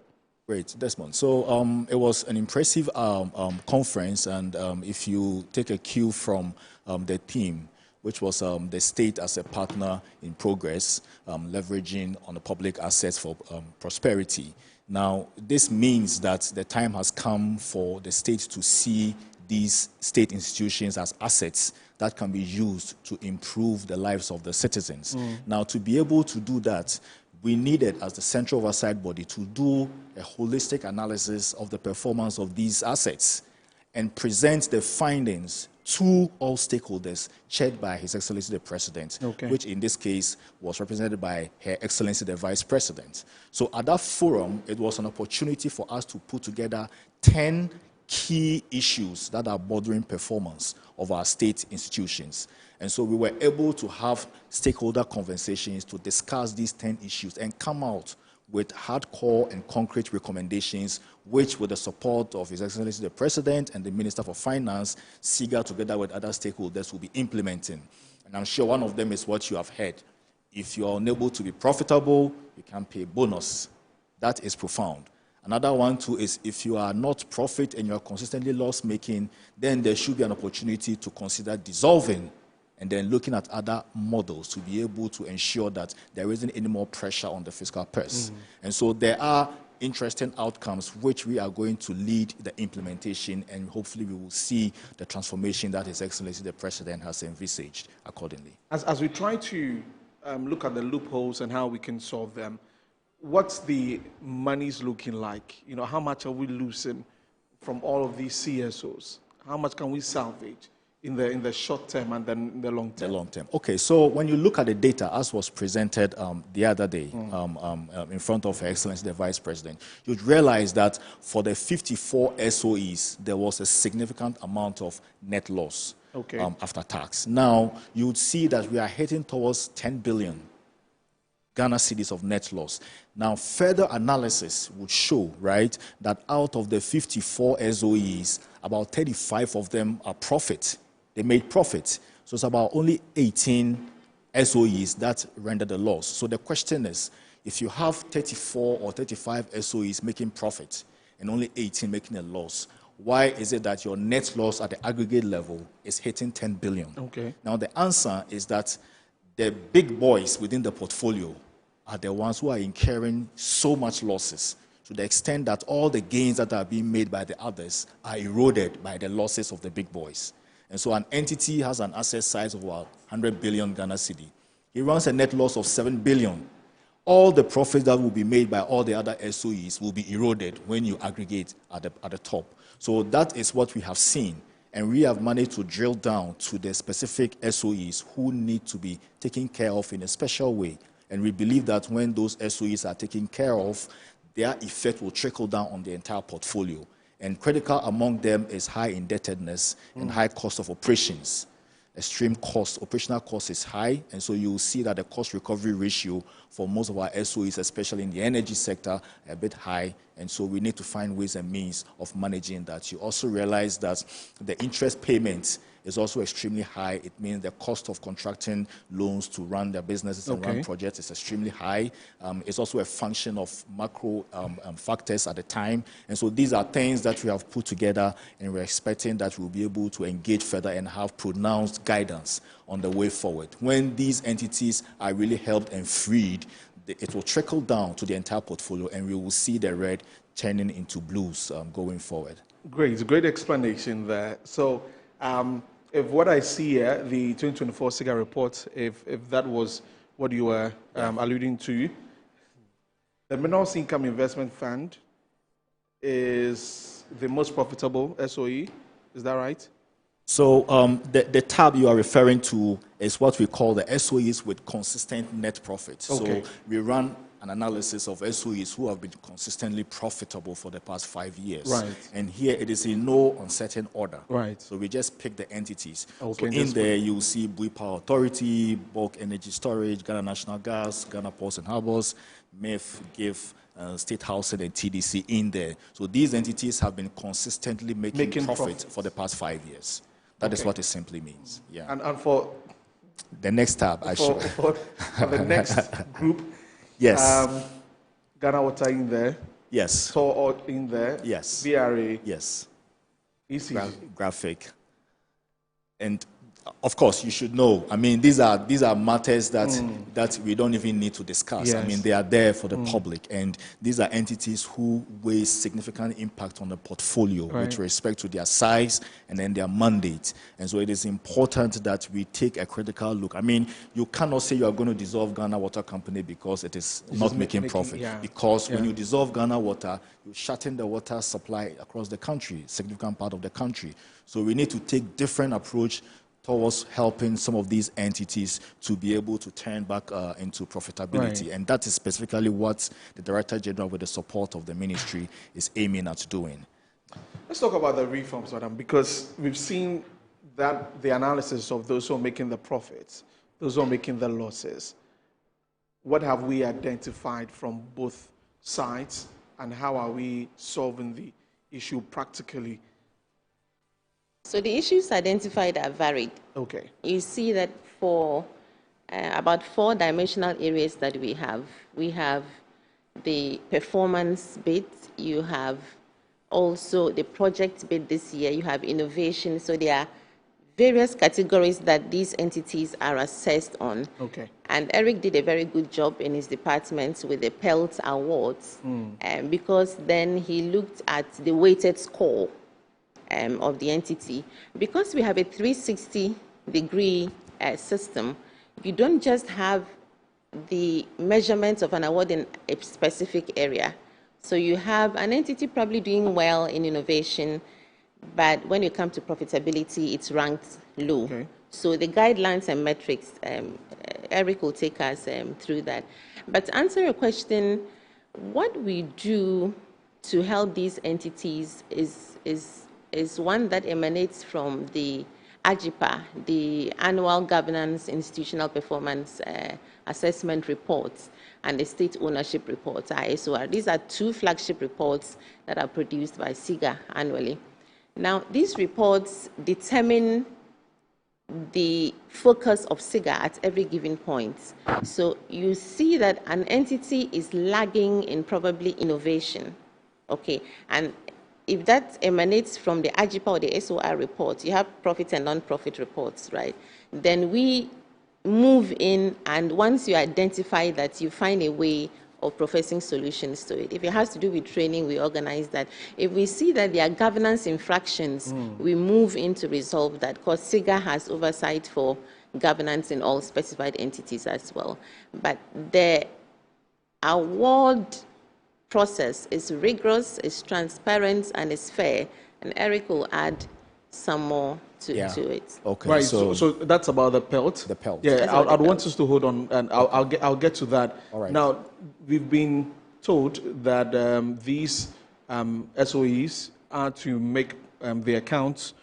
Great, Desmond. So it was an impressive conference, and if you take a cue from the theme, which was the state as a partner in progress, leveraging on the public assets for prosperity. Now, this means that the time has come for the state to see these state institutions as assets that can be used to improve the lives of the citizens. Now, to be able to do that, we needed, as the central oversight body, to do a holistic analysis of the performance of these assets and present the findings to all stakeholders, chaired by His Excellency the President, which in this case was represented by Her Excellency the Vice President. So at that forum, it was an opportunity for us to put together 10 key issues that are bordering performance of our state institutions. And so we were able to have stakeholder conversations to discuss these 10 issues and come out with hardcore and concrete recommendations, which, with the support of His Excellency the President and the Minister for Finance, SIGA, together with other stakeholders, will be implementing. And I'm sure one of them is what you have heard. If you're unable to be profitable, you can pay bonus. That is profound. Another one, too, is if you are not profit and you're consistently loss-making, then there should be an opportunity to consider dissolving and then looking at other models to be able to ensure that there isn't any more pressure on the fiscal purse. And so there are interesting outcomes which we are going to lead the implementation, and hopefully we will see the transformation that His Excellency the President has envisaged accordingly. As we try to look at the loopholes and how we can solve them, what's the monies looking like? You know, how much are we losing from all of these CSOs? How much can we salvage in the short term and then in the long term? The long term. Okay, so when you look at the data as was presented the other day in front of Her Excellency the Vice President, you'd realize that for the 54 SOEs, there was a significant amount of net loss after tax. Now, you would see that we are heading towards 10 billion Ghana cedis of net loss. Now, further analysis would show, right, that out of the 54 SOEs, about 35 of them are profit. They made profit. So it's about only 18 SOEs that rendered a loss. So the question is, if you have 34 or 35 SOEs making profit and only 18 making a loss, why is it that your net loss at the aggregate level is hitting 10 billion? Okay. Now, the answer is that the big boys within the portfolio are the ones who are incurring so much losses to the extent that all the gains that are being made by the others are eroded by the losses of the big boys. And so an entity has an asset size of about 100 billion Ghana cedi. He runs a net loss of 7 billion. All the profits that will be made by all the other SOEs will be eroded when you aggregate at the top. So that is what we have seen. And we have managed to drill down to the specific SOEs who need to be taken care of in a special way. And we believe that when those SOEs are taken care of, their effect will trickle down on the entire portfolio. And critical among them is high indebtedness and high cost of operations. Extreme cost, operational cost is high, and so you will see that the cost recovery ratio for most of our SOEs, especially in the energy sector, are a bit high, and so we need to find ways and means of managing that. You also realize that the interest payment is also extremely high. It means the cost of contracting loans to run their businesses and run projects is extremely high. It's also a function of macro factors at the time. And so these are things that we have put together, and we're expecting that we'll be able to engage further and have pronounced guidance on the way forward. When these entities are really helped and freed, it will trickle down to the entire portfolio, and we will see the red turning into blues going forward. Great explanation there. So, if what I see here, the 2024 SIGA report, if that was what you were alluding to, the Minerals Income Investment Fund is the most profitable SOE. Is that right? So the tab you are referring to is what we call the SOEs with consistent net profit. So we run an analysis of SOEs who have been consistently profitable for the past 5 years. Right. And here it is in no uncertain order. Right. So we just pick the entities. So in there you'll see Bui Power Authority, Bulk Energy Storage, Ghana National Gas, Ghana Ports and Harbors, MEF, GIF, State Housing and TDC in there. So these entities have been consistently making profit for the past 5 years. That is what it simply means. Yeah. And for the next tab, for the next group, yes. Ghana Water in there. Yes. Tor in there. Yes. VRA. Yes. ECG. Graphic. And of course, you should know. I mean, these are matters that we don't even need to discuss. Yes. I mean, they are there for the public, and these are entities who weigh significant impact on the portfolio with respect to their size and then their mandate. And so it is important that we take a critical look. I mean, you cannot say you are going to dissolve Ghana Water Company because it is not making profit. Because when you dissolve Ghana Water, you shorten the water supply across the country, significant part of the country. So we need to take different approach towards helping some of these entities to be able to turn back into profitability. And that is specifically what the Director General, with the support of the ministry, is aiming at doing. Let's talk about the reforms, madam, because we've seen that the analysis of those who are making the profits, those who are making the losses. What have we identified from both sides, and how are we solving the issue practically? So the issues identified are varied. Okay. You see that for about 4 dimensional areas that we have. We have the performance bit, you have also the project bit this year, you have innovation. So there are various categories that these entities are assessed on. Okay. And Eric did a very good job in his department with the PELT Awards, because then he looked at the weighted score of the entity. Because we have a 360-degree system, you don't just have the measurement of an award in a specific area. So you have an entity probably doing well in innovation, but when you come to profitability, it's ranked low. Okay. So the guidelines and metrics, Eric will take us through that. But to answer your question, what we do to help these entities is one that emanates from the AGIPA, the Annual Governance Institutional Performance Assessment Reports, and the State Ownership Reports, ISOR. These are 2 flagship reports that are produced by SIGA annually. Now, these reports determine the focus of SIGA at every given point. So you see that an entity is lagging in probably innovation, okay? And if that emanates from the AGIPA or the SOR report, you have profit and non-profit reports, right? Then we move in, and once you identify that, you find a way of professing solutions to it. If it has to do with training, we organize that. If we see that there are governance infractions, we move in to resolve that, because SIGA has oversight for governance in all specified entities as well. But the award process is rigorous, is transparent, and is fair. And Eric will add some more to it. Okay. Right. So that's about the PELT. The PELT. Yeah. I'd want us to hold on, and I'll get to that. All right. Now, we've been told that these SOEs are to make the accounts.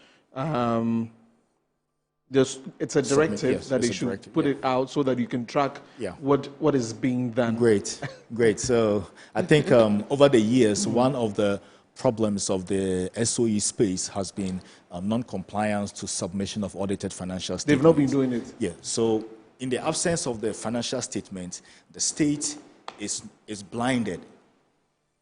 It's a directive that they should put it out so that you can track what is being done. Great. So I think over the years, one of the problems of the SOE space has been non-compliance to submission of audited financial statements. They've not been doing it. Yeah. So in the absence of the financial statement, the state is blinded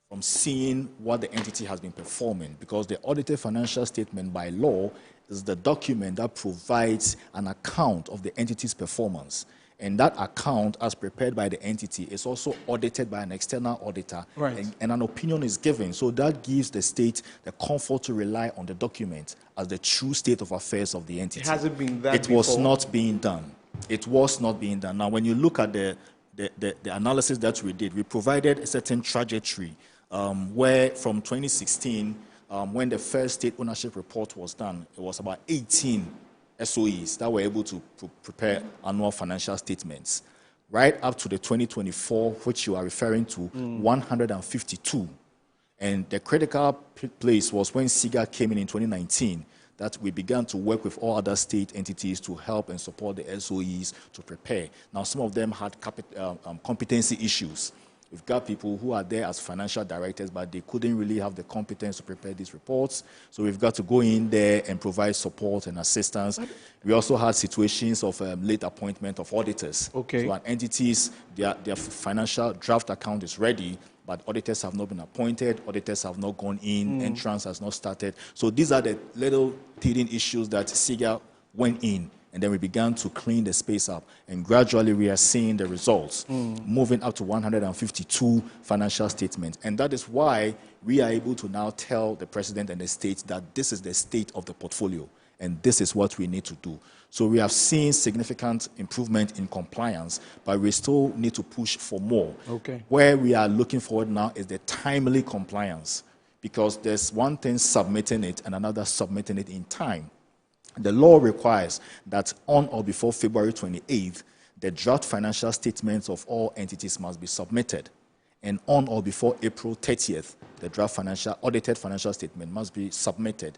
from seeing what the entity has been performing, because the audited financial statement by law is the document that provides an account of the entity's performance. And that account, as prepared by the entity, is also audited by an external auditor, right. and an opinion is given. So that gives the state the comfort to rely on the document as the true state of affairs of the entity. It hasn't been done before. Was not being done. It was not being done. Now, when you look at the analysis that we did, we provided a certain trajectory where from 2016, when the first state ownership report was done, it was about 18 SOEs that were able to prepare annual financial statements. Right up to the 2024, which you are referring to, 152. And the critical place was when SIGA came in 2019, that we began to work with all other state entities to help and support the SOEs to prepare. Now, some of them had competency issues. We've got people who are there as financial directors, but they couldn't really have the competence to prepare these reports. So we've got to go in there and provide support and assistance. We also had situations of late appointment of auditors. Okay. So entities, their financial draft account is ready, but auditors have not been appointed, auditors have not gone in, entrance has not started. So these are the little teething issues that SIGA went in. And then we began to clean the space up. And gradually we are seeing the results, moving up to 152 financial statements. And that is why we are able to now tell the president and the state that this is the state of the portfolio, and this is what we need to do. So we have seen significant improvement in compliance, but we still need to push for more. Okay. Where we are looking forward now is the timely compliance, because there's one thing submitting it and another submitting it in time. The law requires that on or before February 28th, the draft financial statements of all entities must be submitted. And on or before April 30th, the draft audited financial statement must be submitted.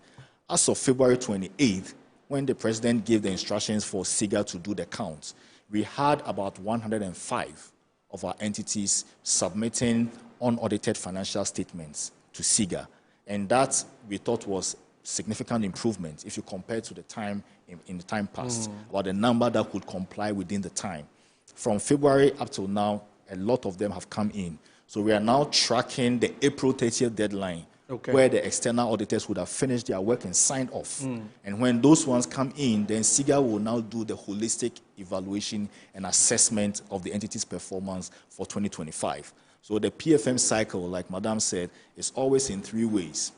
As of February 28th, when the president gave the instructions for SIGA to do the counts, we had about 105 of our entities submitting unaudited financial statements to SIGA. And that we thought was significant improvement if you compare to the time in the time past, or the number that could comply within the time. From February up till now, a lot of them have come in. So we are now tracking the April 30th deadline, where the external auditors would have finished their work and signed off. And when those ones come in, then SIGA will now do the holistic evaluation and assessment of the entity's performance for 2025. So the PFM cycle, like Madam said, is always in 3 ways.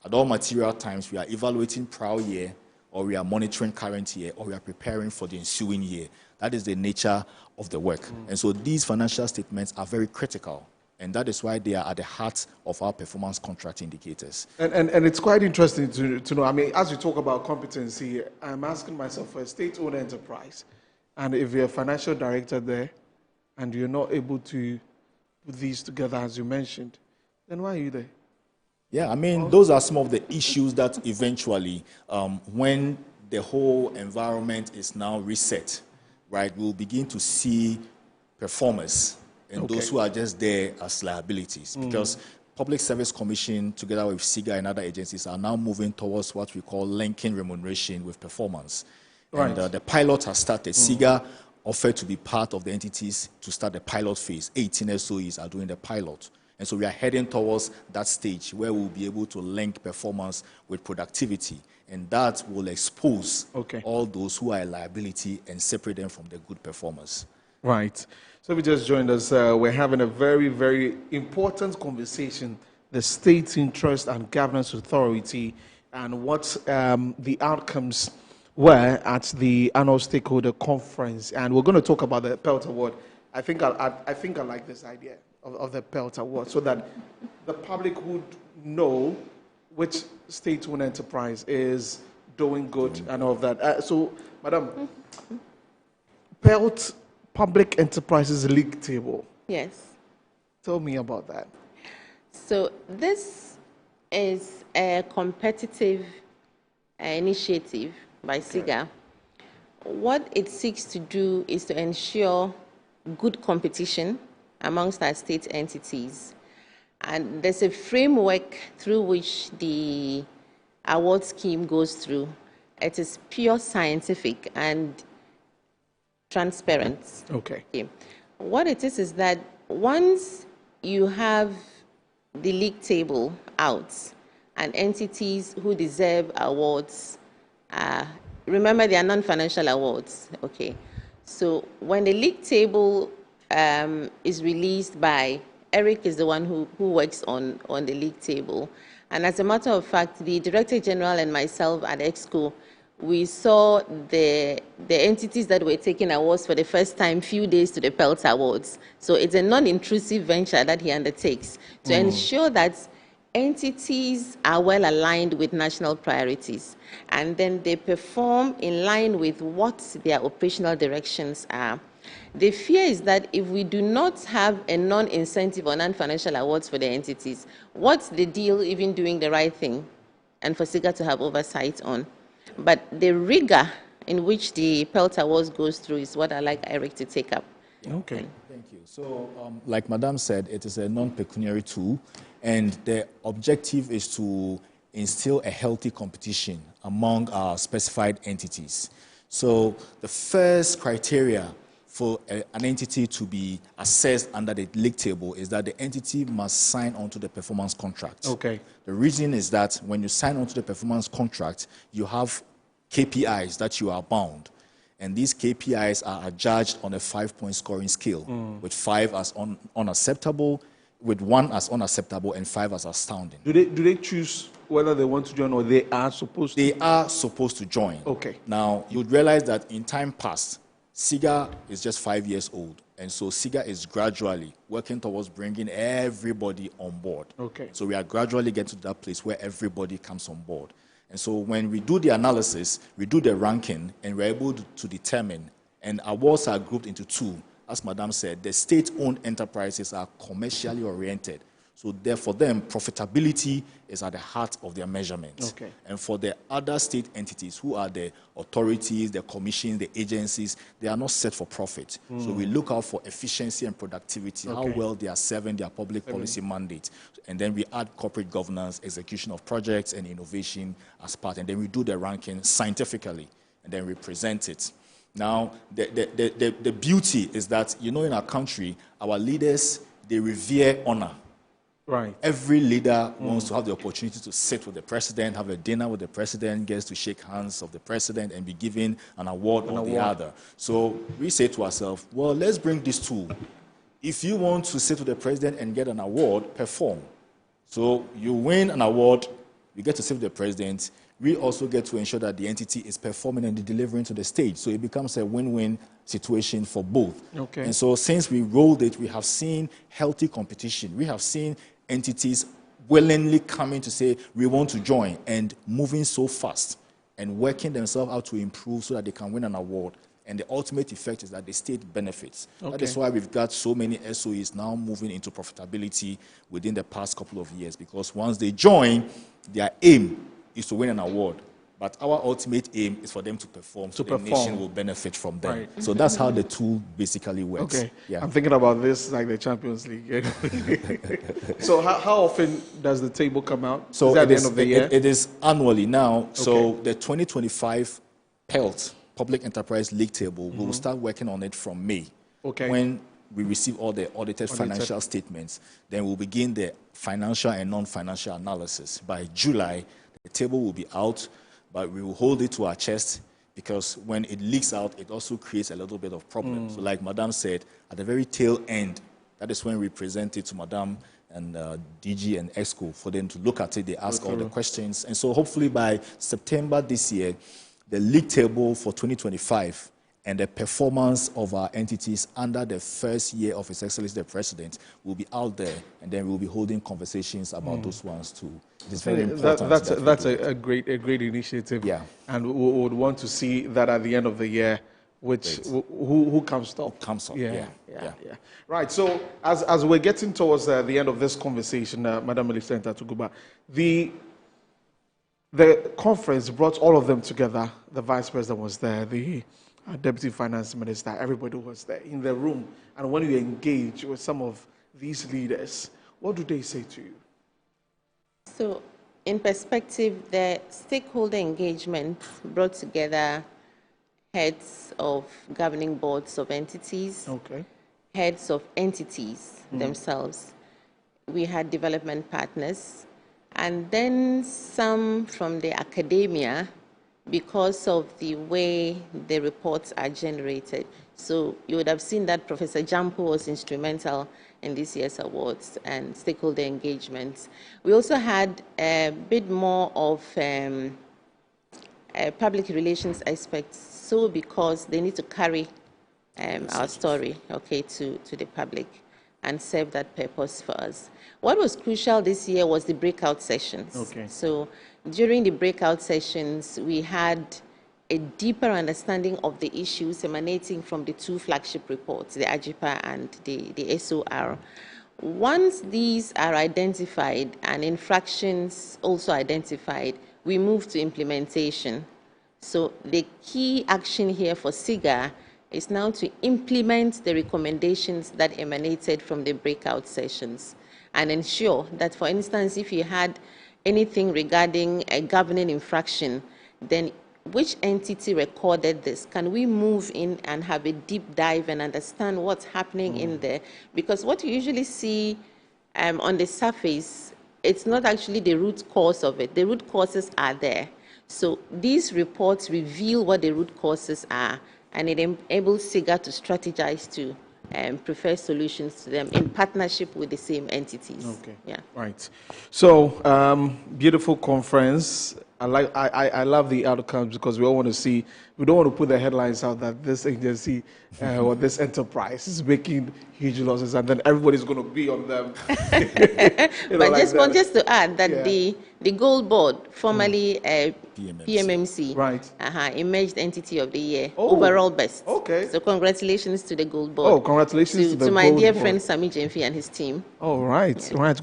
At all material times, we are evaluating prior year, or we are monitoring current year, or we are preparing for the ensuing year. That is the nature of the work. And so these financial statements are very critical. And that is why they are at the heart of our performance contract indicators. And it's quite interesting to know. I mean, as we talk about competency, I'm asking myself, for a state-owned enterprise, and if you're a financial director there, and you're not able to put these together, as you mentioned, then why are you there? Yeah, I mean, those are some of the issues that eventually, when the whole environment is now reset, right, we'll begin to see performers and those who are just there as liabilities. Because Public Service Commission, together with SIGA and other agencies, are now moving towards what we call linking remuneration with performance. Right. And the pilot has started. SIGA offered to be part of the entities to start the pilot phase. 18 SOEs are doing the pilot. And so we are heading towards that stage where we'll be able to link performance with productivity. And that will expose all those who are a liability and separate them from the good performers. Right. So we just joined us. We're having a very, very important conversation, the State Interest and Governance Authority, and what the outcomes were at the annual stakeholder conference. And we're going to talk about the PELT Award. I think I like this idea of the PELT Award, so that the public would know which state-owned enterprise is doing good and all of that. So, Madam, PELT Public Enterprises League Table. Yes. Tell me about that. So this is a competitive initiative by SIGA. What it seeks to do is to ensure good competition amongst our state entities. And there's a framework through which the award scheme goes through. It is pure scientific and transparent. Okay. What it is that once you have the league table out and entities who deserve awards, remember they are non-financial awards, okay? So when the league table is released by, Eric is the one who works on the league table. And as a matter of fact, the Director General and myself at EXCO, we saw the entities that were taking awards for the first time few days to the PELT Awards. So it's a non-intrusive venture that he undertakes to ensure that entities are well aligned with national priorities, and then they perform in line with what their operational directions are. The fear is that if we do not have a non-incentive or non-financial awards for the entities, what's the deal even doing the right thing and for SIGA to have oversight on? But the rigor in which the PELT Awards goes through is what I'd like Eric to take up. Okay. Thank you. So, like Madam said, it is a non-pecuniary tool, and the objective is to instill a healthy competition among our specified entities. So, the first criteria for an entity to be assessed under the league table is that the entity must sign onto the performance contract. Okay. The reason is that when you sign onto the performance contract, you have KPIs that you are bound. And these KPIs are judged on a 5-point scoring scale, with 5 as unacceptable, with 1 as unacceptable, and 5 as astounding. Do they choose whether they want to join or they are supposed to? They are supposed to join. Okay. Now, you would realize that in time past, SIGA is just 5 years old, and so SIGA is gradually working towards bringing everybody on board. Okay. So we are gradually getting to that place where everybody comes on board. And so when we do the analysis, we do the ranking, and we're able to determine, and awards are grouped into 2. As Madam said, the state-owned enterprises are commercially oriented. So for them, profitability is at the heart of their measurement. Okay. And for the other state entities, who are the authorities, the commissions, the agencies, they are not set for profit. So we look out for efficiency and productivity, how well they are serving their public policy mandate. And then we add corporate governance, execution of projects, and innovation as part. And then we do the ranking scientifically, and then we present it. Now, the beauty is that, in our country, our leaders, they revere honor. Right. Every leader wants to have the opportunity to sit with the president, have a dinner with the president, gets to shake hands of the president and be given an award or the other. So we say to ourselves, well, let's bring this tool. If you want to sit with the president and get an award, perform. So you win an award, you get to sit with the president. We also get to ensure that the entity is performing and delivering to the stage. So it becomes a win-win situation for both. Okay. And so since we rolled it, we have seen healthy competition. We have seen entities willingly coming to say, we want to join, and moving so fast and working themselves out to improve so that they can win an award. And the ultimate effect is that the state benefits. Okay. That is why we've got so many SOEs now moving into profitability within the past couple of years, because once they join, their aim is to win an award. But our ultimate aim is for them to perform, so the nation will benefit from them. Right. So that's how the tool basically works. Okay. Yeah. I'm thinking about this like the Champions League. So how often does the table come out? So is that at the end of the year? It is annually now. So the 2025 PELT, Public Enterprise League table, we will start working on it from May. Okay. When we receive all the audited financial statements, then we'll begin the financial and non-financial analysis. By July, the table will be out, but we will hold it to our chest, because when it leaks out, it also creates a little bit of problem. So like Madam said, at the very tail end, that is when we present it to Madam and DG and EXCO for them to look at it. They ask all the questions. And so hopefully by September this year, the league table for 2025 and the performance of our entities under the first year of His Excellency the President will be out there, and then we'll be holding conversations about those ones too. It's very important. That's a great initiative. Yeah. And we would want to see that at the end of the year, who comes top. Comes up. Yeah. Right. So as we're getting towards the end of this conversation, Madam Millicenta Tuguba, the conference brought all of them together. The Vice President was there, the Deputy Finance Minister, everybody was there in the room. And when you engage with some of these leaders, what do they say to you? So, in perspective, the stakeholder engagement brought together heads of governing boards of entities, heads of entities themselves. We had development partners, and then some from the academia, because of the way the reports are generated. So you would have seen that Professor Jampo was instrumental in this year's awards and stakeholder engagements. We also had a bit more of public relations aspects, so because they need to carry our story, to the public and serve that purpose for us. What was crucial this year was the breakout sessions. So during the breakout sessions, we had a deeper understanding of the issues emanating from the two flagship reports, the AGIPA and the SOR. Once these are identified and infractions also identified, we move to implementation. So the key action here for SIGA is now to implement the recommendations that emanated from the breakout sessions and ensure that, for instance, if you had anything regarding a governing infraction, then which entity recorded this? Can we move in and have a deep dive and understand what's happening in there? Because what you usually see on the surface, it's not actually the root cause of it. The root causes are there. So these reports reveal what the root causes are, and it enables SIGA to strategize to prefer solutions to them in partnership with the same entities. Right. So, beautiful conference. I love the outcomes because we all want to see. We don't want to put the headlines out that this agency or this enterprise is making huge losses, and then everybody's going to be on them. But just to add that the Gold Board, formerly PMMC, right, emerged entity of the year, overall best. Okay. So congratulations to the Gold Board. Oh, congratulations to my dear Board. friend Sami Jemfi and his team. Oh, right, right.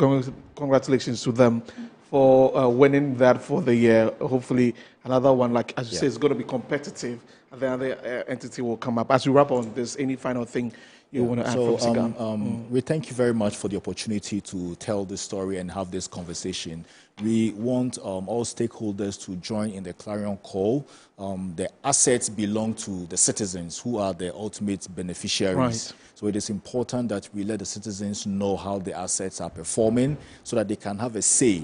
Congratulations to them for winning that for the year. Hopefully, another one, like as you say, is going to be competitive, and the other entity will come up. As we wrap on this, any final thing you want to add from SIGA? We thank you very much for the opportunity to tell this story and have this conversation. We want all stakeholders to join in the clarion call. The assets belong to the citizens, who are the ultimate beneficiaries. Right. So it is important that we let the citizens know how the assets are performing so that they can have a say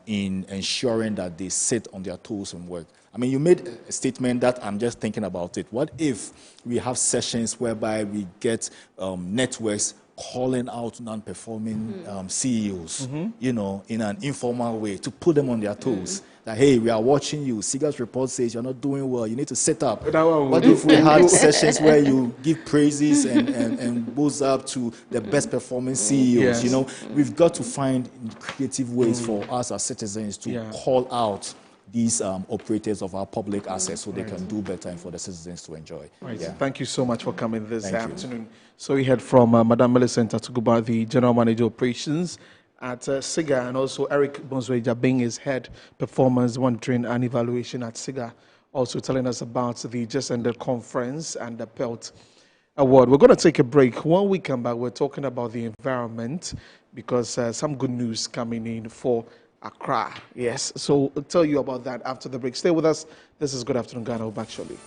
in ensuring that they sit on their toes and work. I mean, you made a statement that I'm just thinking about it. What if we have sessions whereby we get networks calling out non-performing CEOs, you know, in an informal way to put them on their toes? That, hey, we are watching you. SIGA's report says you're not doing well. You need to sit up. What if we had sessions where you give praises and boost up to the best performing CEOs? Yes. You know, we've got to find creative ways for us as citizens to call out these operators of our public assets so they can do better and for the citizens to enjoy. Right. Yeah. Thank you so much for coming this afternoon. So we heard from Madam Millicent Atuguba, the General Manager Operations at SIGA, and also Eric Bonzweja being his head performance monitoring and evaluation at SIGA, also telling us about the just ended conference and the PELT Award. We're going to take a break. When we come back, we're talking about the environment because some good news coming in for Accra. Yes, so I'll tell you about that after the break. Stay with us. This is Good Afternoon Ghana. We'll be back shortly.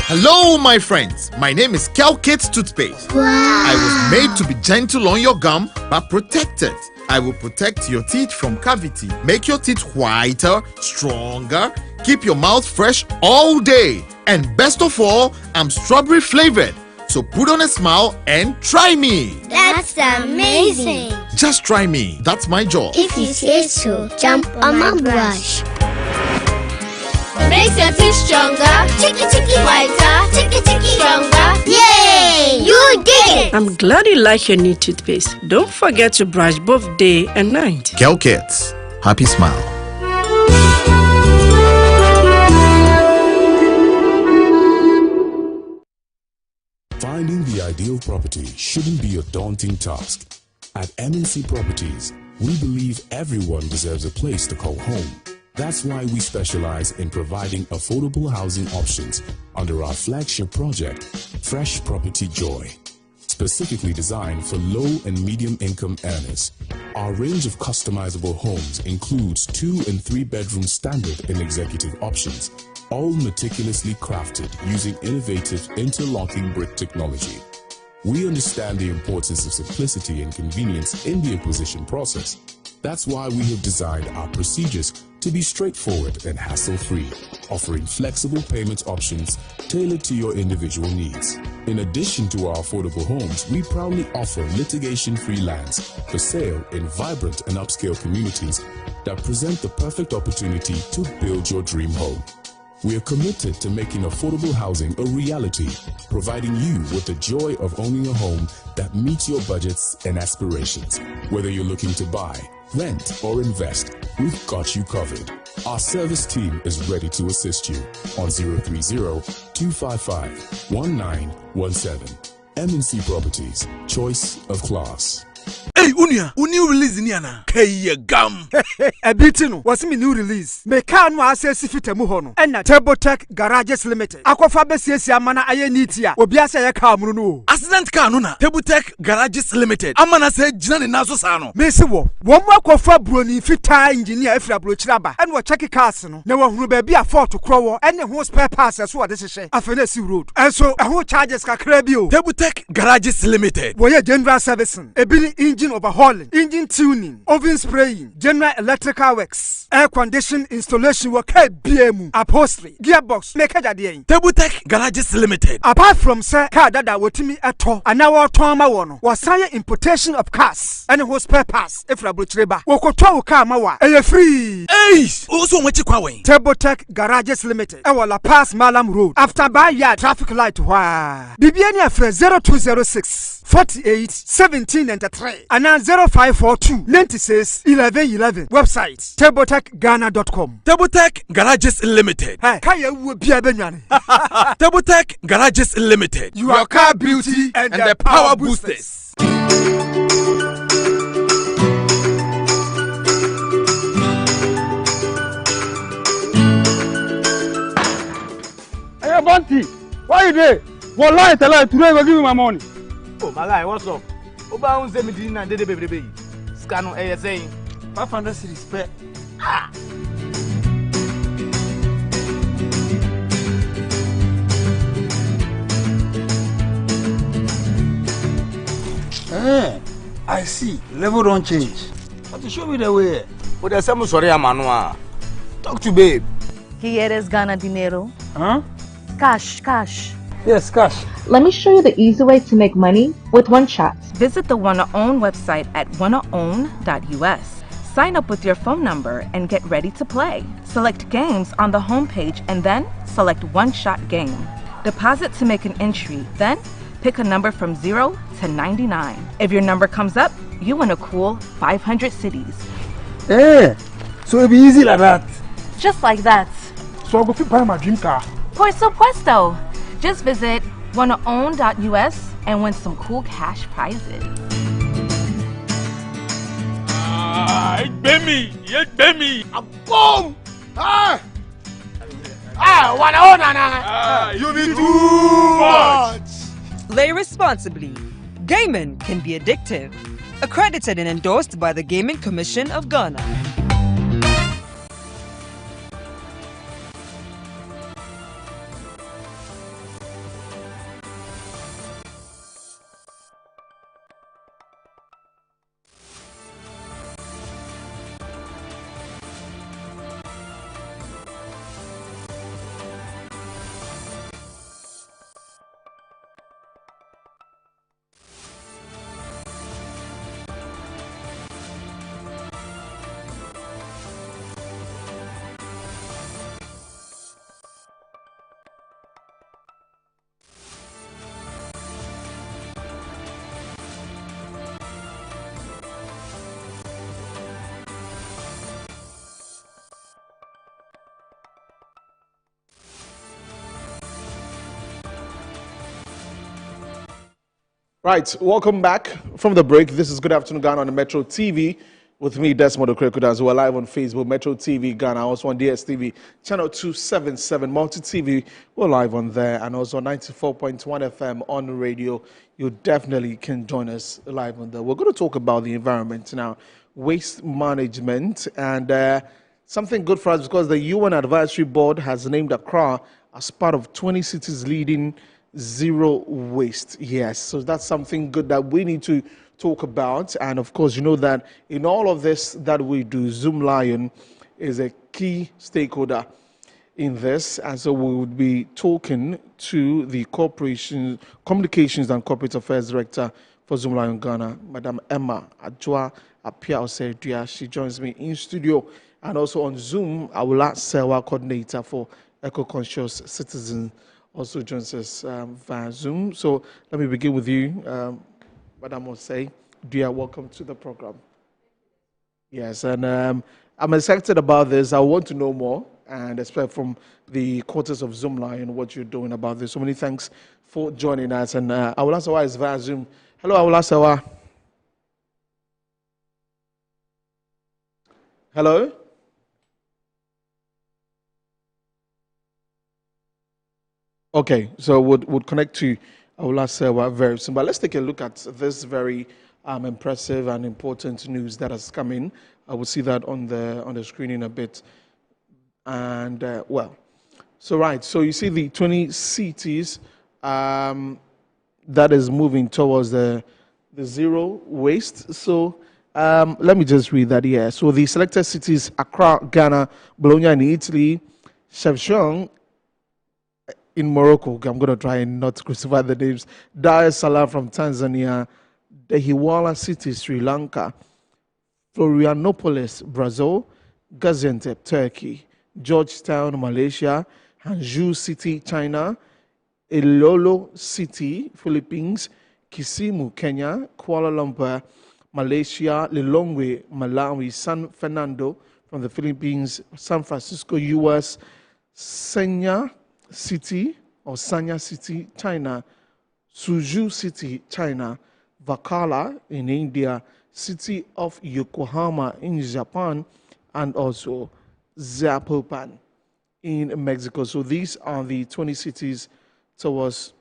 Hello, my friends. My name is Kelkit Toothpaste. Wow. I was made to be gentle on your gum, but protected. I will protect your teeth from cavity, make your teeth whiter, stronger, keep your mouth fresh all day. And best of all, I'm strawberry flavored. So put on a smile and try me. That's amazing. Just try me. That's my job. If you say so, jump on my brush. Makes your teeth stronger, chicky whiter, chicky stronger. Yay! You did it! I'm glad you like your new toothpaste. Don't forget to brush both day and night. Kelkits, happy smile. Finding the ideal property shouldn't be a daunting task. At MNC Properties, we believe everyone deserves a place to call home. That's why we specialize in providing affordable housing options under our flagship project, Fresh Property Joy, specifically designed for low and medium income earners. Our range of customizable homes includes 2- and 3-bedroom standard and executive options, all meticulously crafted using innovative interlocking brick technology. We understand the importance of simplicity and convenience in the acquisition process. That's why we have designed our procedures to be straightforward and hassle-free, offering flexible payment options tailored to your individual needs. In addition to our affordable homes, we proudly offer litigation-free lands for sale in vibrant and upscale communities that present the perfect opportunity to build your dream home. We are committed to making affordable housing a reality, providing you with the joy of owning a home that meets your budgets and aspirations. Whether you're looking to buy, rent, or invest, we've got you covered. Our service team is ready to assist you on 030-255-1917. MNC Properties, choice of class. Hey, Unia, new release in Yana. Kay gum. A bitino was me new release. Me can no access fitemu hono. And na Tabotech Garages Limited. Akwafa besiesi amana aye nitia. Obiase ya ka amuru no. Accident car no na. Tabotech Garages Limited. Amana se jina ni naso sa no. Me se wo. Wo mo akwafa broni fita engineer efra brochiraba. And wo check cars no. Na wo hunu ba bi a fault kro wo. And ho spare parts so wo de hye. Afenesi road. And so ho charges kakra bi o. Tabotech Garages Limited. Wo ye general servicing. Ebini engine overhauling, engine tuning, oven spraying, general electrical works, air condition installation work, BM, upholstery, gearbox, make a day. Tabotech Garages Limited. Apart from sir, car that wotimi ato, and now our trauma one was higher importation of cars and whose spare parts. If la butcheba, woko car mawa, a free. Ace, also what you call Tabotech Garages Limited. Our La Paz Malam Road. After by yard traffic light. Wah. Bibiania for 0206. 48 1793 and now 0542 96 1111. Website tabotechghana.com. Tabotech Garages Limited. Hey, kaya will be a benyan. Tabotech Garages Limited. Your car beauty and the power boosters. Hey, Bunty, why you there? Well, lie, today go give me my money. Oh, my guy, what's up? Oba unze me din na dede bebe. Scano saying 500 cedis per. Ah. I see. Level don't change. But to show me the way. But there's some sorry Amanua. Talk to babe. Here is Ghana dinero. Huh? Cash. Yes, cash. Let me show you the easy way to make money with one chat. Visit the Wanna Own website at wannaown.us. Sign up with your phone number and get ready to play. Select games on the homepage and then select One Shot Game. Deposit to make an entry, then pick a number from 0 to 99. If your number comes up, you win a cool 500 cedis. So it'll be easy like that. Just like that. So I'll go buy my dream car. Por supuesto. Just visit wannaown.us and win some cool cash prizes. It's Bemi. Boom! You need too much. Play responsibly. Gaming can be addictive. Accredited and endorsed by the Gaming Commission of Ghana. Right, welcome back from the break. This is Good Afternoon Ghana on the Metro TV with me, Desmond Okrekuda, as well live on Facebook, Metro TV Ghana, also on DSTV, channel 277, Multi TV, we're live on there, and also 94.1 FM on the radio. You definitely can join us live on there. We're going to talk about the environment now, waste management, and something good for us because the UN Advisory Board has named Accra as part of 20 cities leading zero waste. Yes, so that's something good that we need to talk about. And of course, you know that in all of this that we do, Zoom Lion is a key stakeholder in this. And so we would be talking to the Corporation Communications and Corporate Affairs Director for Zoom Lion Ghana, Madam Emma Adjoa Apia Osedia. She joins me in studio. And also on Zoom, Awula Sewa, coordinator for Eco-Conscious Citizens, also joins us via Zoom. So let me begin with you, Madam Osei. Dear, welcome to the program. Yes, and I'm excited about this. I want to know more, and especially from the quarters of Zoom Lion, what you're doing about this. So many thanks for joining us. And Awula Sewa is via Zoom. Hello, Awula Sewa. Hello? Okay, so we'll connect to Awolasewa very soon. But let's take a look at this very impressive and important news that has come in. I will see that on the screen in a bit. And so you see the 20 cities that is moving towards the zero waste. So let me just read that here. So the selected cities: Accra, Ghana; Bologna in Italy; Chefchaouen in Morocco. I'm going to try and not crucify the names. Dar es Salaam from Tanzania; Dehiwala City, Sri Lanka; Florianopolis, Brazil; Gaziantep, Turkey; Georgetown, Malaysia; Hangzhou City, China; Ilolo City, Philippines; Kisumu, Kenya; Kuala Lumpur, Malaysia; Lilongwe, Malawi; San Fernando from the Philippines; San Francisco, US; Sanya City, China; Suzhou City, China; Vakala in India; City of Yokohama in Japan; and also Zapopan in Mexico. So these are the 20 cities towards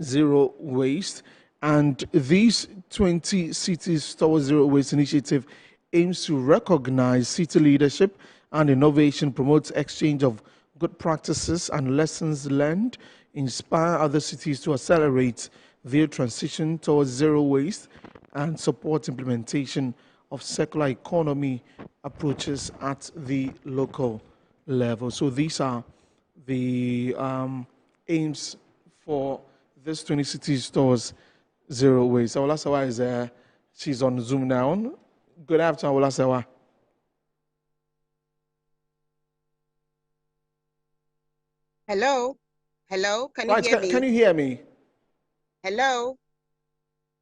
zero waste. And these 20 cities towards zero waste initiative aims to recognize city leadership and innovation, promote exchange of good practices and lessons learned, inspire other cities to accelerate their transition towards zero waste, and support implementation of circular economy approaches at the local level. So these are the aims for this 20 cities towards zero waste. Awolasewa is she's on Zoom now. Good afternoon, Awolasewa. Hello? Can you hear me? Can you hear me? Hello?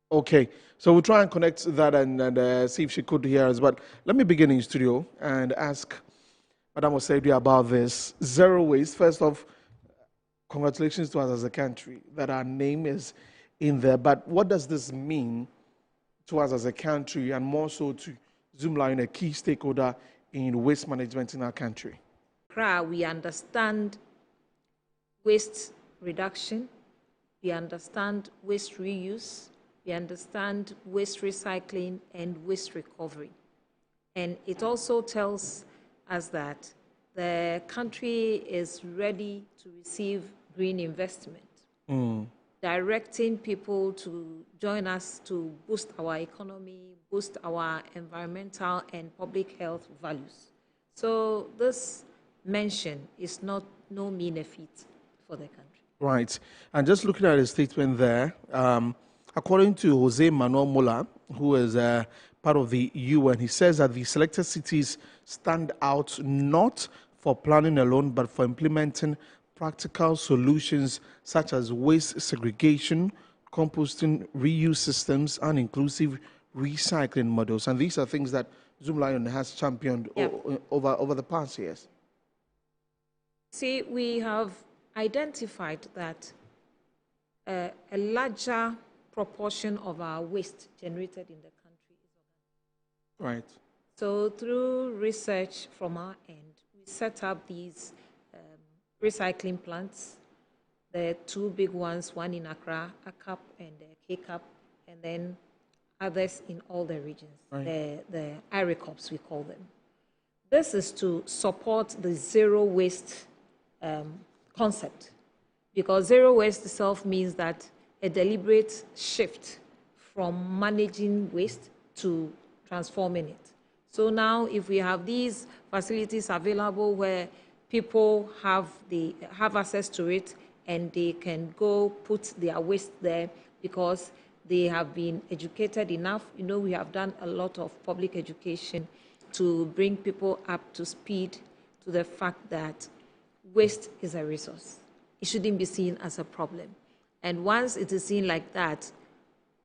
Okay, so we'll try and connect that and see if she could hear us. But let me begin in studio and ask Madam Oseidu about this zero waste. First off, congratulations to us as a country that our name is in there. But what does this mean to us as a country, and more so to Zoomlion, a key stakeholder in waste management in our country? We understand waste reduction, we understand waste reuse, we understand waste recycling and waste recovery. And it also tells us that the country is ready to receive green investment, directing people to join us to boost our economy, boost our environmental and public health values. So this mention is no mean feat for the country. Right. And just looking at his statement there, according to Jose Manuel Mola, who is part of the UN, he says that the selected cities stand out not for planning alone, but for implementing practical solutions such as waste segregation, composting, reuse systems, and inclusive recycling models. And these are things that Zoomlion has championed over the past years. See, we have identified that a larger proportion of our waste generated in the country is organic. Right. So through research from our end, we set up these recycling plants. The two big ones, one in Accra, ACAP and KCAP, and then others in all the regions, right. The IRECOPs, we call them. This is to support the zero waste concept, because zero waste itself means that a deliberate shift from managing waste to transforming it. So now if we have these facilities available where people have access to it and they can go put their waste there because they have been educated enough. You know, we have done a lot of public education to bring people up to speed to the fact that waste is a resource. It shouldn't be seen as a problem. And once it is seen like that,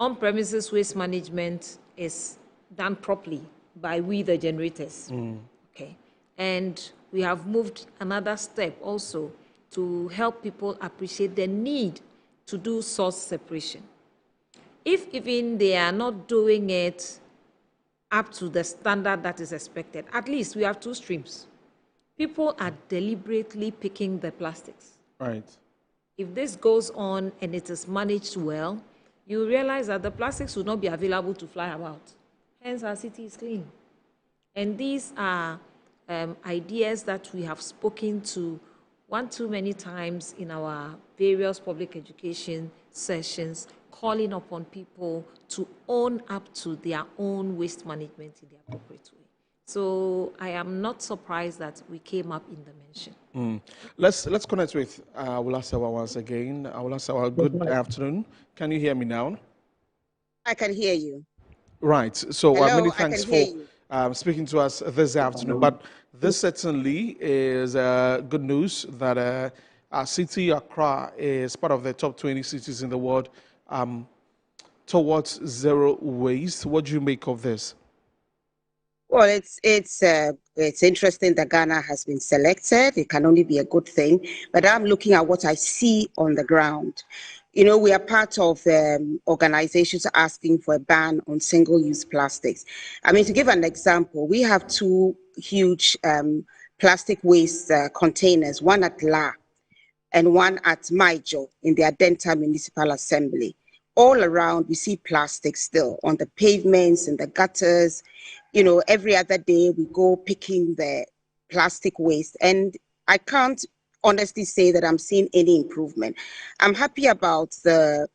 on-premises waste management is done properly by we, the generators. Okay. And we have moved another step also to help people appreciate the need to do source separation. If even they are not doing it up to the standard that is expected. At least we have two streams. People are deliberately picking the plastics. Right. If this goes on and it is managed well, you realize that the plastics will not be available to fly about. Hence, our city is clean. And these are ideas that we have spoken to one too many times in our various public education sessions, calling upon people to own up to their own waste management in the appropriate way. So I am not surprised that we came up in the mention. Let's connect with Awulasawa once again. Awulasawa, good afternoon. Can you hear me now? I can hear you. Right. So Hello, many thanks for speaking to us this afternoon. But this certainly is good news that our city, Accra, is part of the top 20 cities in the world towards zero waste. What do you make of this? Well, it's interesting that Ghana has been selected. It can only be a good thing. But I'm looking at what I see on the ground. You know, we are part of organizations asking for a ban on single-use plastics. I mean, to give an example, we have two huge plastic waste containers, one at La and one at Maijo in the Adenta Municipal Assembly. All around, we see plastic still on the pavements, in the gutters. You know, every other day we go picking the plastic waste. And I can't honestly say that I'm seeing any improvement. I'm happy about the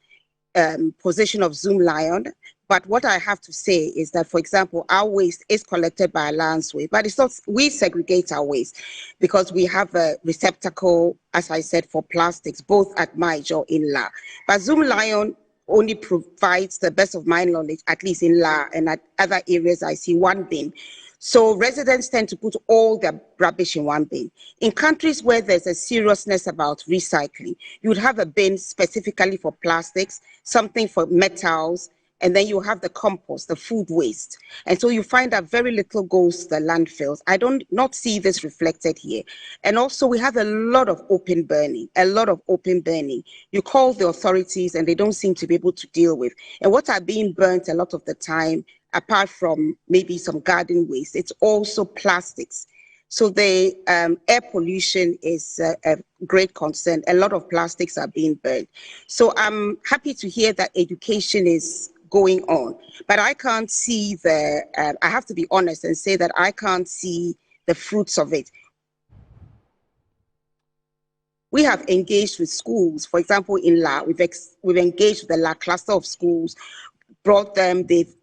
position of Zoom Lion, but what I have to say is that, for example, our waste is collected by Alliance Waste, but it's not, we segregate our waste because we have a receptacle, as I said, for plastics, both at Maijo in La. But Zoom Lion only provides, the best of my knowledge, at least in La and at other areas, I see one bin. So residents tend to put all their rubbish in one bin. In countries where there's a seriousness about recycling, you would have a bin specifically for plastics, something for metals, and then you have the compost, the food waste. And so you find that very little goes to the landfills. I don't not see this reflected here. And also we have a lot of open burning, You call the authorities and they don't seem to be able to deal with. And what are being burnt a lot of the time, apart from maybe some garden waste, it's also plastics. So the air pollution is a great concern. A lot of plastics are being burned. So I'm happy to hear that education is going on, but I can't see I have to be honest and say that I can't see the fruits of it. We have engaged with schools. For example, in La, we've engaged with the La cluster of schools, brought them, they've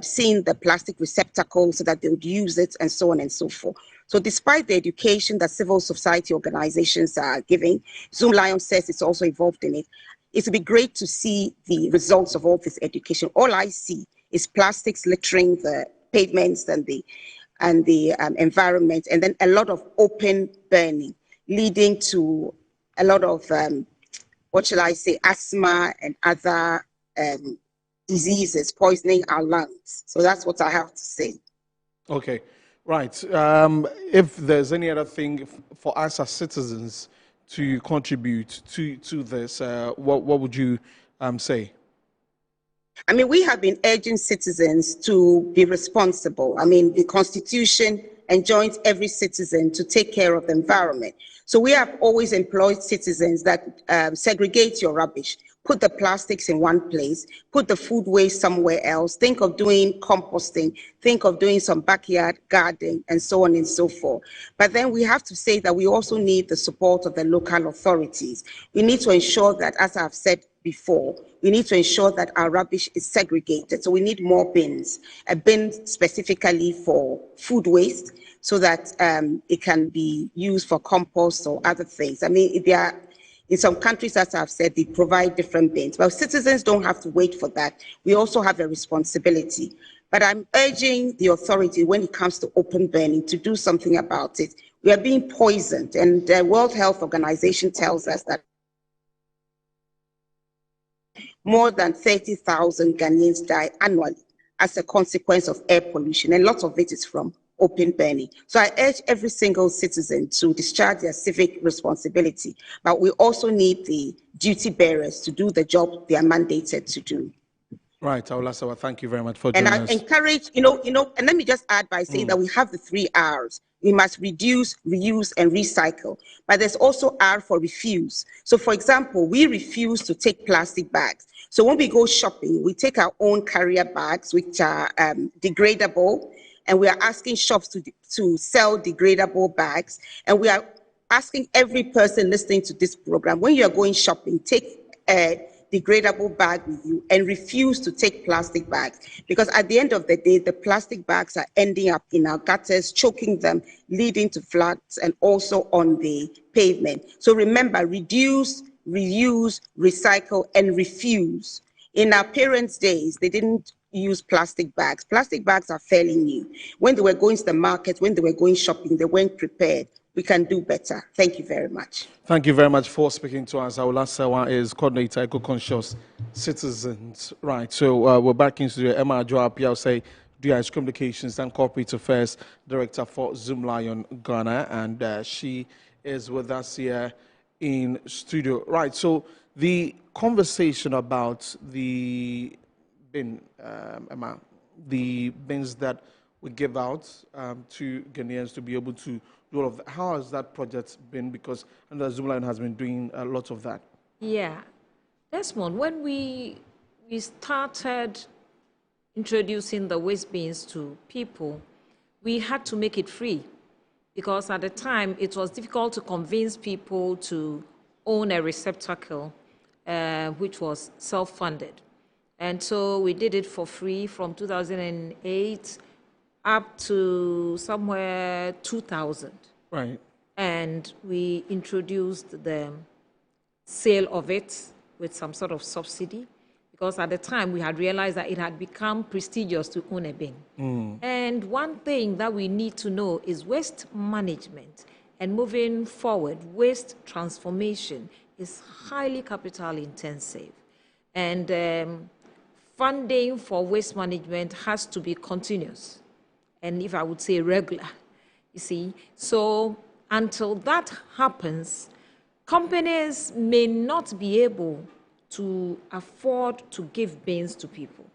seen the plastic receptacle so that they would use it, and so on and so forth. So despite the education that civil society organizations are giving, Zoom Lion says it's also involved in it. It would be great to see the results of all this education. All I see is plastics littering the pavements and the environment, and then a lot of open burning, leading to a lot of, asthma and other diseases, poisoning our lungs. So that's what I have to say. Okay, right. If there's any other thing for us as citizens to contribute to this, what would you say? I mean, we have been urging citizens to be responsible. I mean, the Constitution enjoins every citizen to take care of the environment. So we have always employed citizens that segregate your rubbish, put the plastics in one place, put the food waste somewhere else, think of doing composting, think of doing some backyard gardening, and so on and so forth. But then we have to say that we also need the support of the local authorities. We need to ensure that, as I've said before, we need to ensure that our rubbish is segregated. So we need more bins, a bin specifically for food waste, so that it can be used for compost or other things. I mean, in some countries, as I've said, they provide different bins. But citizens don't have to wait for that. We also have a responsibility. But I'm urging the authority, when it comes to open burning, to do something about it. We are being poisoned, and the World Health Organization tells us that more than 30,000 Ghanaians die annually as a consequence of air pollution, and lots of it is from open burning. So I urge every single citizen to discharge their civic responsibility, but we also need the duty bearers to do the job they are mandated to do. Right, Aulasawa, thank you very much for And joining I us. encourage, and let me just add by saying that we have the 3 R's. We must reduce, reuse, and recycle. But there's also R for refuse. So for example, we refuse to take plastic bags. So when we go shopping, we take our own carrier bags, which are degradable, and we are asking shops to sell degradable bags. And we are asking every person listening to this program, when you're going shopping, take a degradable bag with you and refuse to take plastic bags, because at the end of the day, the plastic bags are ending up in our gutters, choking them, leading to floods, and also on the pavement. So remember, reduce, reuse, recycle, and refuse. In our parents' days, they didn't use plastic bags. Plastic bags are fairly new. When they were going to the market, when they were going shopping, they weren't prepared. We can do better. Thank you very much. Thank you very much for speaking to us. Aulasawa is coordinator, Eco-Conscious Citizens. Right, so we're back into the Emma Joa PLC, DI's Communications and Corporate Affairs Director for Zoom Lion Ghana, and she is with us here in studio. Right, so the conversation about the bin, Emma, the bins that we give out to Ghanaians to be able to do all of that. How has that project been? Because Zoomline has been doing a lot of that. Yeah. Desmond, when we started introducing the waste bins to people, we had to make it free, because at the time it was difficult to convince people to own a receptacle, which was self-funded. And so we did it for free from 2008 up to somewhere 2000. Right. And we introduced the sale of it with some sort of subsidy, because at the time we had realized that it had become prestigious to own a bin. And one thing that we need to know is waste management, and moving forward, waste transformation is highly capital intensive. And funding for waste management has to be continuous, and if I would say regular, you see. So until that happens, companies may not be able to afford to give bins to people.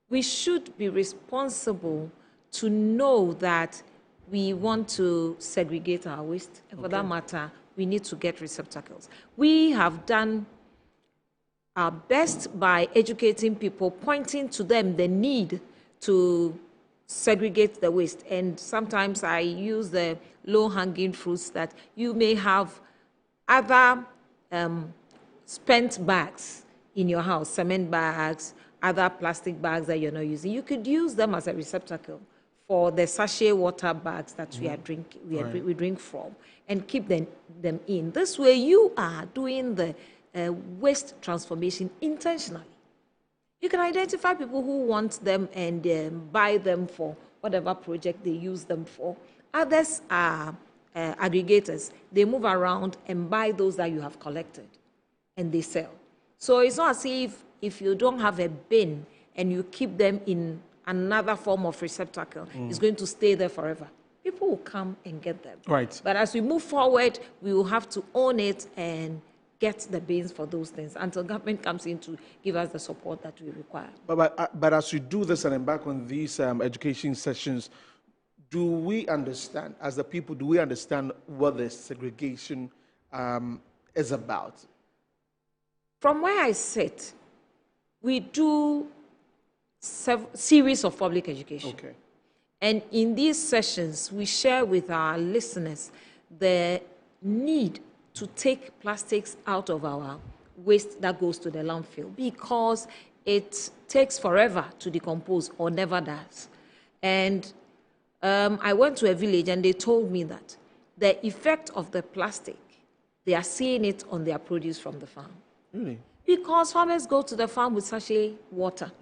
We should be responsible to know that we want to segregate our waste, and for that matter, we need to get receptacles. We have done our best by educating people, pointing to them the need to segregate the waste. And sometimes I use the low-hanging fruits that you may have other spent bags in your house, cement bags, other plastic bags that you're not using. You could use them as a receptacle for the sachet water bags that we are drinking, we drink from, and keep them in. This way, you are doing the waste transformation intentionally. You can identify people who want them and buy them for whatever project they use them for. Others are aggregators. They move around and buy those that you have collected, and they sell. So it's not as if you don't have a bin and you keep them in another form of receptacle, it's going to stay there forever. People will come and get them. Right. But as we move forward, we will have to own it and get the bins for those things until government comes in to give us the support that we require. But as you do this and embark on these education sessions, do we understand, as the people, do we understand what the segregation is about? From where I sit, we do series of public education. Okay. And in these sessions, we share with our listeners the need to take plastics out of our waste that goes to the landfill, because it takes forever to decompose or never does. And I went to a village and they told me that the effect of the plastic, they are seeing it on their produce from the farm. Really? Because farmers go to the farm with sachet water.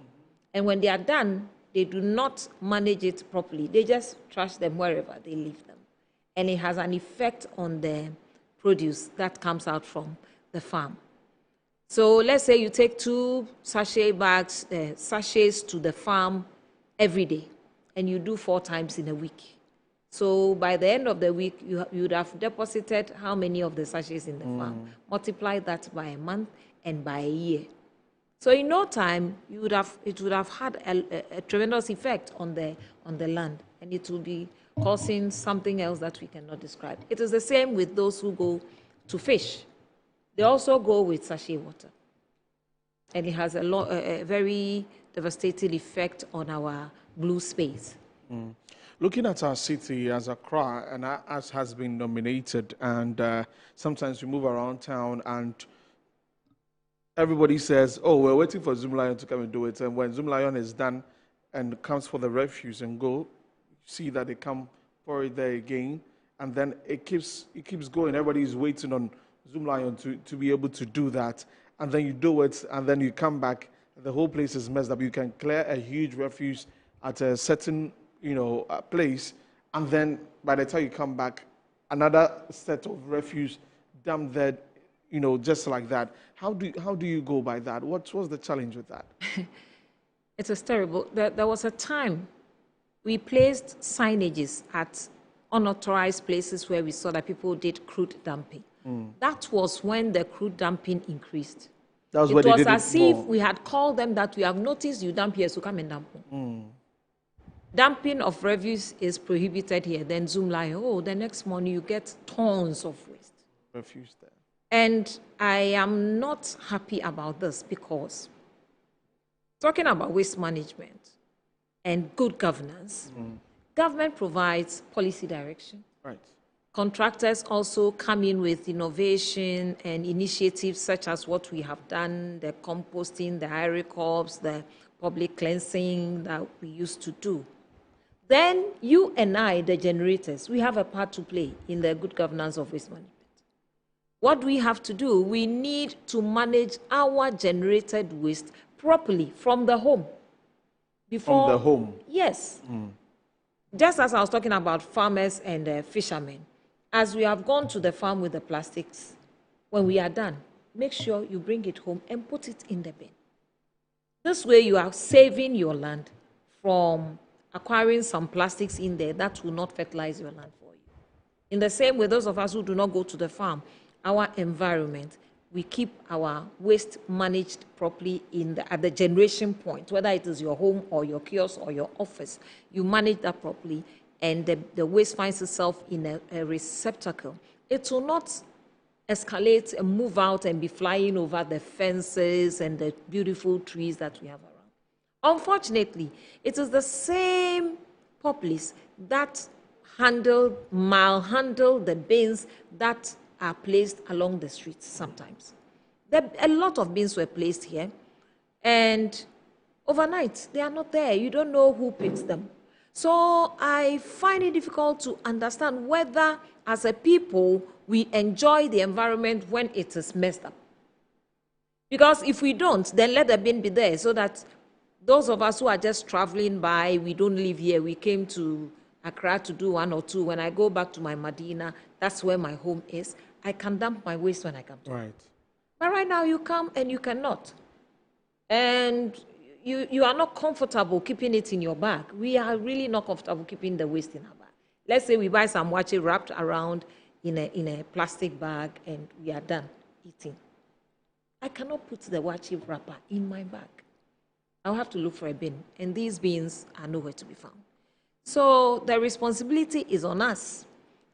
And when they are done, they do not manage it properly. They just trash them wherever they leave them. And it has an effect on the produce that comes out from the farm. So let's say you take 2 sachet bags, sachets to the farm every day, and you do 4 times in a week. So by the end of the week, you would have deposited how many of the sachets in the farm? Multiply that by a month and by a year. So in no time, it would have had a tremendous effect on the land, and it will be causing something else that we cannot describe. It is the same with those who go to fish. They also go with sachet water, and it has a very devastating effect on our blue space. Looking at our city as Accra, and as has been nominated, and sometimes we move around town and everybody says, oh, we're waiting for Zoom Lion to come and do it. And when Zoom Lion is done and comes for the refuse and go, you see that they come for it there again. And then it keeps going. Everybody is waiting on Zoom Lion to be able to do that. And then you do it, and then you come back. The whole place is messed up. You can clear a huge refuse at a certain, place. And then by the time you come back, another set of refuse dumped there, just like that. How do you go by that? What was the challenge with that? It was terrible. There was a time we placed signages at unauthorized places where we saw that people did crude dumping. That was when the crude dumping increased. That was it where they was did as it if more. we had called them that we have noticed you dump here, so come and dump. Dumping of refuse is prohibited here. Then Zoom Lion, the next morning you get tons of waste. Refuse there. And I am not happy about this because talking about waste management and good governance, government provides policy direction. Right. Contractors also come in with innovation and initiatives such as what we have done, the composting, the HiRecords, the public cleansing that we used to do. Then you and I, the generators, we have a part to play in the good governance of waste management. What we have to do, we need to manage our generated waste properly from the home. From the home? Yes. Just as I was talking about farmers and fishermen, as we have gone to the farm with the plastics, when we are done, make sure you bring it home and put it in the bin. This way you are saving your land from acquiring some plastics in there that will not fertilize your land for you. In the same way, those of us who do not go to the farm, our environment, we keep our waste managed properly at the generation point, whether it is your home or your kiosk or your office, you manage that properly, and the waste finds itself in a receptacle. It will not escalate and move out and be flying over the fences and the beautiful trees that we have around. Unfortunately, it is the same populace that malhandle the bins that are placed along the streets sometimes. A lot of bins were placed here, and overnight, they are not there. You don't know who picks them. So I find it difficult to understand whether, as a people, we enjoy the environment when it is messed up. Because if we don't, then let the bin be there so that those of us who are just traveling by, we don't live here, we came to Accra to do one or two. When I go back to my Medina, that's where my home is. I can dump my waste when I come to Right. But right now you come and you cannot. And you are not comfortable keeping it in your bag. We are really not comfortable keeping the waste in our bag. Let's say we buy some wache wrapped around in a plastic bag and we are done eating. I cannot put the wache wrapper in my bag. I'll have to look for a bin, and these bins are nowhere to be found. So the responsibility is on us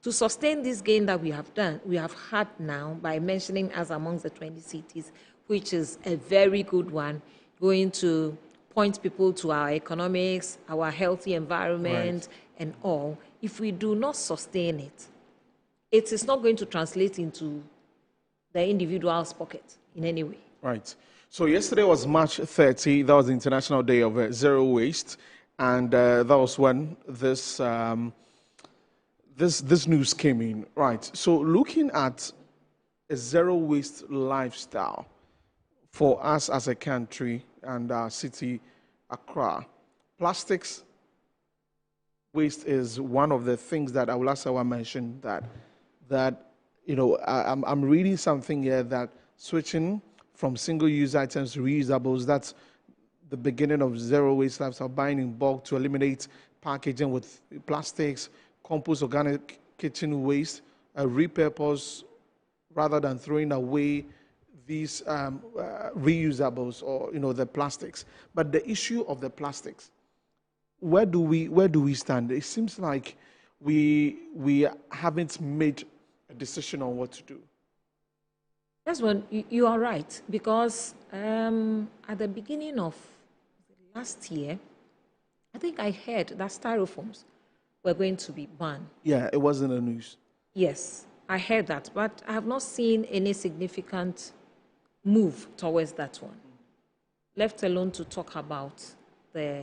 to sustain this gain that we have had now by mentioning us amongst the 20 cities, which is a very good one, going to point people to our economics, our healthy environment, and all. If we do not sustain it, it is not going to translate into the individual's pocket in any way. Right. So yesterday was March 30. That was the International Day of Zero Waste. And that was when this news came in. Right. So looking at a zero waste lifestyle for us as a country and our city, Accra, plastics waste is one of the things that Awolasawa mentioned that I'm reading something here that switching from single-use items to reusables, that's the beginning of zero waste lifestyle, buying in bulk to eliminate packaging with plastics, compost organic kitchen waste, repurpose rather than throwing away these reusables or the plastics. But the issue of the plastics, where do we stand? It seems like we haven't made a decision on what to do. That's when you are right, because at the beginning of last year, I think I heard that styrofoams were going to be banned. Yeah, it was in the news. Yes, I heard that, but I have not seen any significant move towards that one, left alone to talk about the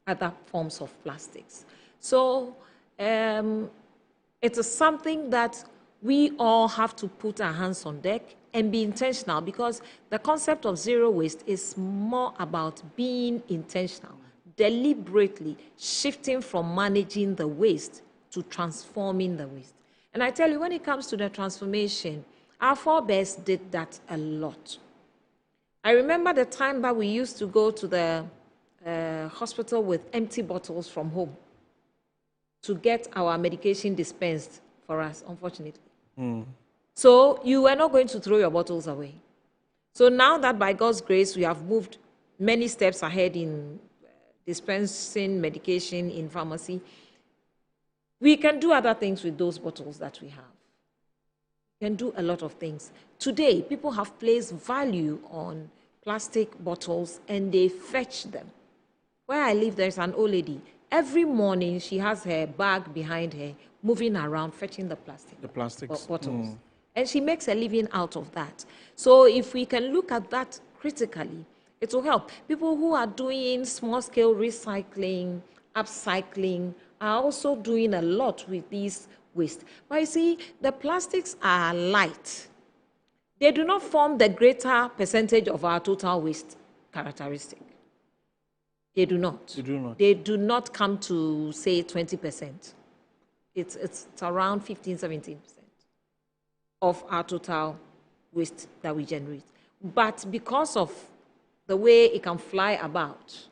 other forms of plastics. So it is something that we all have to put our hands on deck and be intentional, because the concept of zero waste is more about being intentional, deliberately shifting from managing the waste to transforming the waste. And I tell you, when it comes to the transformation, our forebears did that a lot. I remember the time that we used to go to the hospital with empty bottles from home to get our medication dispensed for us, unfortunately. So you were not going to throw your bottles away. So now that by God's grace, we have moved many steps ahead in dispensing medication in pharmacy, we can do other things with those bottles that we have. We can do a lot of things. Today, people have placed value on plastic bottles and they fetch them. Where I live, there's an old lady. Every morning, she has her bag behind her, moving around, fetching the plastics bottles. And she makes a living out of that. So if we can look at that critically, it will help. People who are doing small-scale recycling, upcycling, are also doing a lot with these waste. But you see, the plastics are light. They do not form the greater percentage of our total waste characteristic. They do not. They do not. They do not come to, say, 20%. It's around 15, 17% of our total waste that we generate. But because of the way it can fly about,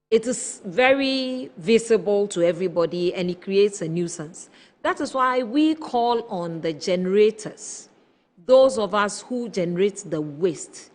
it is very visible to everybody and it creates a nuisance. That is why we call on the generators, those of us who generate the waste,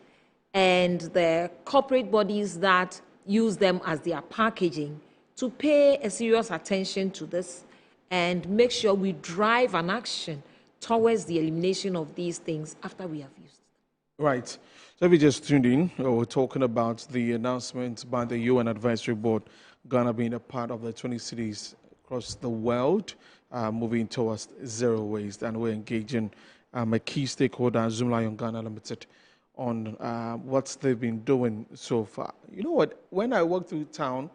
and the corporate bodies that use them as their packaging, to pay a serious attention to this and make sure we drive an action towards the elimination of these things after we have used them. Right. So if you just tuned in, we're talking about the announcement by the UN Advisory Board, Ghana being a part of the 20 cities across the world, moving towards zero waste. And we're engaging a key stakeholder, Zoom Lion Ghana Limited, on what they've been doing so far. You know what? When I walk through town,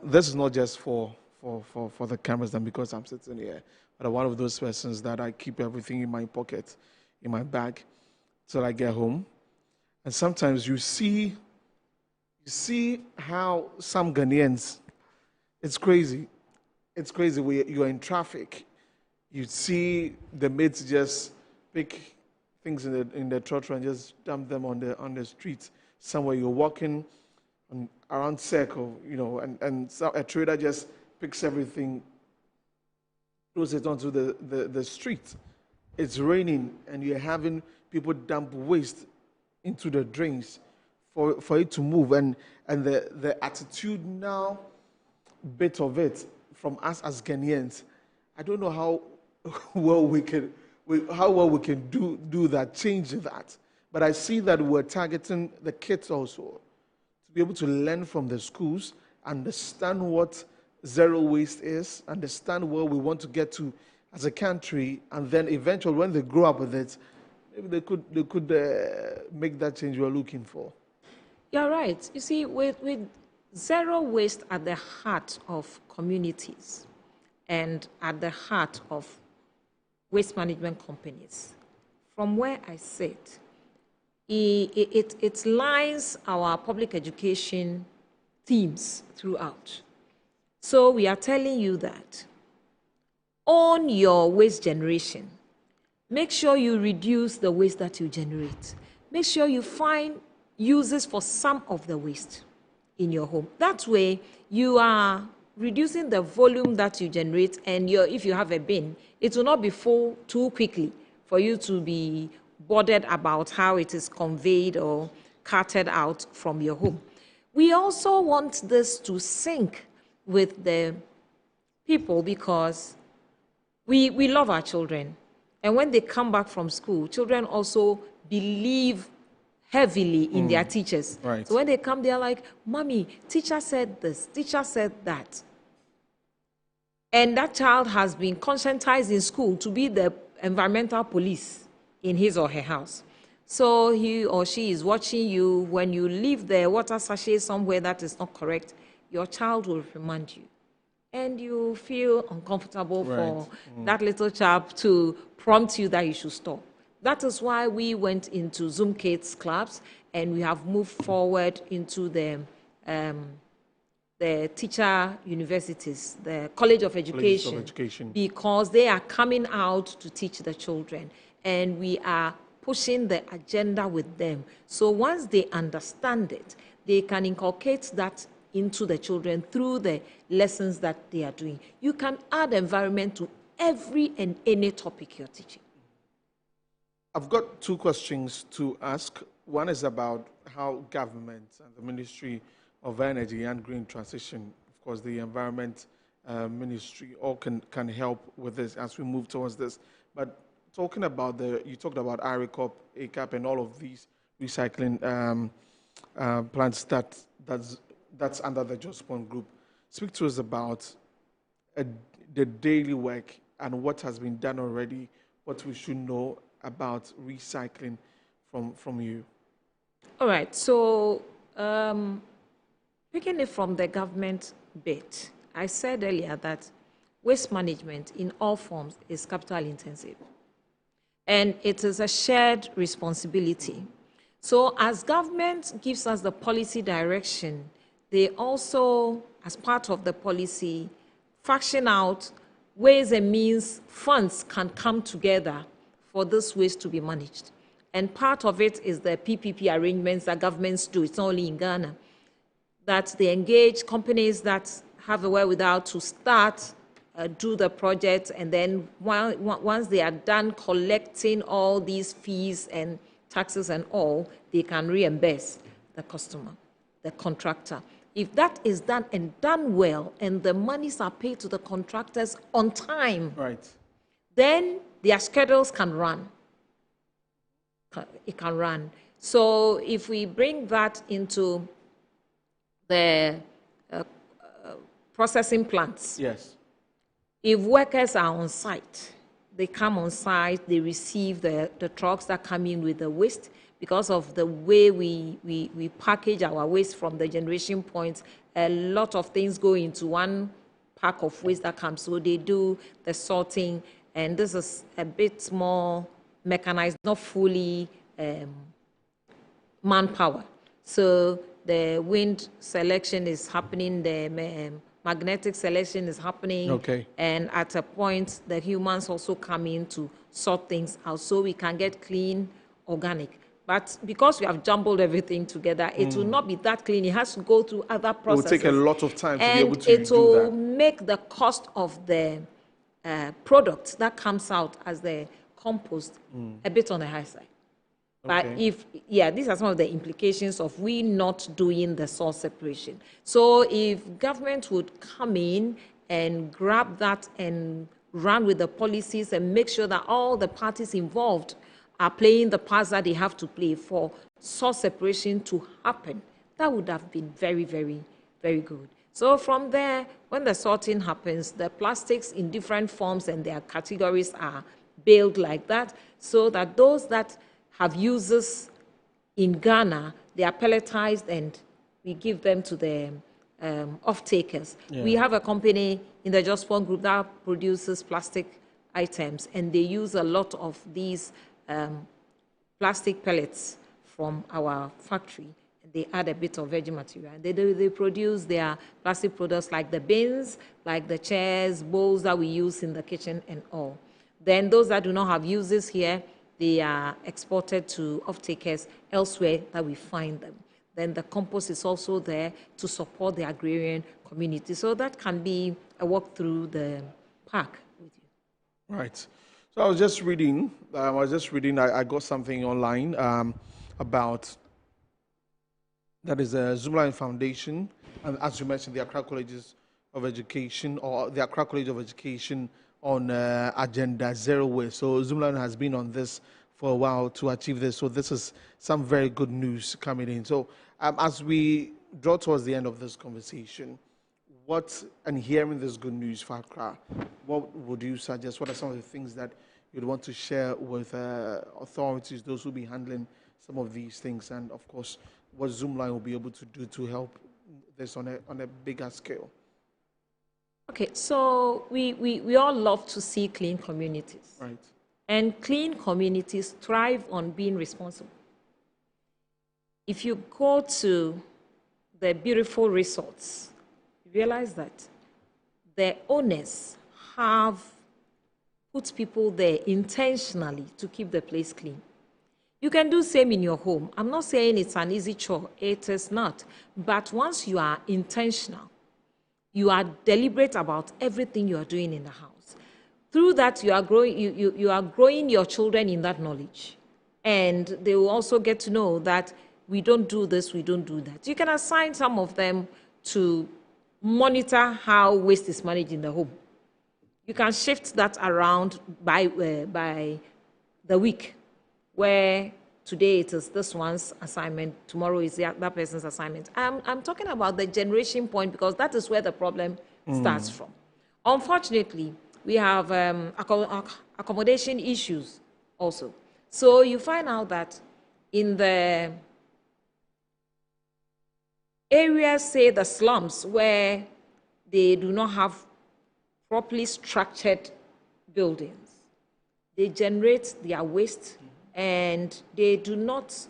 this is not just for the cameras and because I'm sitting here, but I'm one of those persons that I keep everything in my pocket, in my bag, till I get home. And sometimes you see how some Ghanaians, it's crazy. It's crazy. You're in traffic. You see the mates just pick things in the trotro and just dump them on the street. Somewhere you're walking around circle, and so a trader just picks everything, throws it onto the street. It's raining and you're having people dump waste into the drains for it to move, and the attitudinal bit of it from us as Ghanaians, I don't know how well we can do that, change that. But I see that we're targeting the kids also to be able to learn from the schools, understand what zero waste is, understand where we want to get to as a country, and then eventually when they grow up with it, maybe they could make that change we're looking for. You're right. You see, with zero waste at the heart of communities and at the heart of waste management companies, from where I sit, it lines our public education themes throughout. So we are telling you that own your waste generation. Make sure you reduce the waste that you generate. Make sure you find uses for some of the waste in your home. That way, you are reducing the volume that you generate, and if you have a bin, it will not be full too quickly for you to be bothered about how it is conveyed or carted out from your home. We also want this to sync with the people because we love our children. And when they come back from school, children also believe heavily in their teachers. Right. So when they come, they're like, Mommy, teacher said this, teacher said that. And that child has been conscientized in school to be the environmental police in his or her house. So he or she is watching you. When you leave the water sachet somewhere that is not correct, your child will remind you. And you feel uncomfortable for that little chap to prompt you that you should stop. That is why we went into Zoom Kids clubs, and we have moved forward into the teacher universities, the College of Education, because they are coming out to teach the children, and we are pushing the agenda with them. So once they understand it, they can inculcate that into the children through the lessons that they are doing. You can add environment to every and any topic you're teaching. I've got two questions to ask. One is about how government and the Ministry of Energy and Green Transition, of course, the Environment Ministry, all can help with this as we move towards this. But talking about you talked about IRECOP, ACAP, and all of these recycling plants that's under the Jospon Group. Speak to us about the daily work and what has been done already, what we should know about recycling from you. All right, so picking it from the government bit, I said earlier that waste management in all forms is capital intensive. And it is a shared responsibility. So as government gives us the policy direction, they also, as part of the policy, fashion out ways and means funds can come together for this waste to be managed. And part of it is the PPP arrangements that governments do. It's not only in Ghana. That they engage companies that have a wherewithal to start, do the project, and then once they are done collecting all these fees and taxes and all, they can reimburse the customer, the contractor. If that is done and done well, and the monies are paid to the contractors on time, then their schedules can run. It can run. So if we bring that into the processing plants, if workers are on site, they come on site, they receive the trucks that come in with the waste. Because of the way we package our waste from the generation points, a lot of things go into one pack of waste that comes. So they do the sorting, and this is a bit more mechanized, not fully manpower. So the wind selection is happening, the magnetic selection is happening, and at a point, the humans also come in to sort things out so we can get clean, organic. But because we have jumbled everything together, it will not be that clean. It has to go through other processes. It will take a lot of time to be able to do that. And it will make make the cost of the product that comes out as the compost a bit on the high side. But these are some of the implications of we not doing the source separation. So if government would come in and grab that and run with the policies and make sure that all the parties involved are playing the parts that they have to play for source separation to happen, that would have been very, very, very good. So from there, when the sorting happens, the plastics in different forms and their categories are baled like that, so that those that have uses in Ghana, they are pelletized and we give them to the off-takers. We have a company in the Jospon Group that produces plastic items, and they use a lot of these plastic pellets from our factory. They add a bit of veggie material. They produce their plastic products like the bins, like the chairs, bowls that we use in the kitchen and all. Then those that do not have uses here, they are exported to off-takers elsewhere that we find them. Then the compost is also there to support the agrarian community. So that can be a walk through the park with you. Right. So I was just reading. I got something online about that is a Zoomline Foundation, and as you mentioned, the Accra Colleges of Education or the Accra College of Education on Agenda Zero Waste. So Zoomline has been on this for a while to achieve this. So this is some very good news coming in. So as we draw towards the end of this conversation, and hearing this good news for Accra, what would you suggest? What are some of the things that you'd want to share with authorities, those who be handling some of these things, and of course, what Zoomline will be able to do to help this on a bigger scale? Okay, so we all love to see clean communities. Right. And clean communities thrive on being responsible. If you go to the beautiful resorts, you realize that the owners have put people there intentionally to keep the place clean. You can do the same in your home. I'm not saying it's an easy chore. It is not. But once you are intentional, you are deliberate about everything you are doing in the house. Through that, you are growing your children in that knowledge. And they will also get to know that we don't do this, we don't do that. You can assign some of them to monitor how waste is managed in the home. You can shift that around by the week, where today it is this one's assignment, tomorrow is that person's assignment. I'm talking about the generation point because that is where the problem starts from. Unfortunately, we have accommodation issues also. So you find out that in the areas, say the slums, where they do not have properly structured buildings, they generate their waste and they do not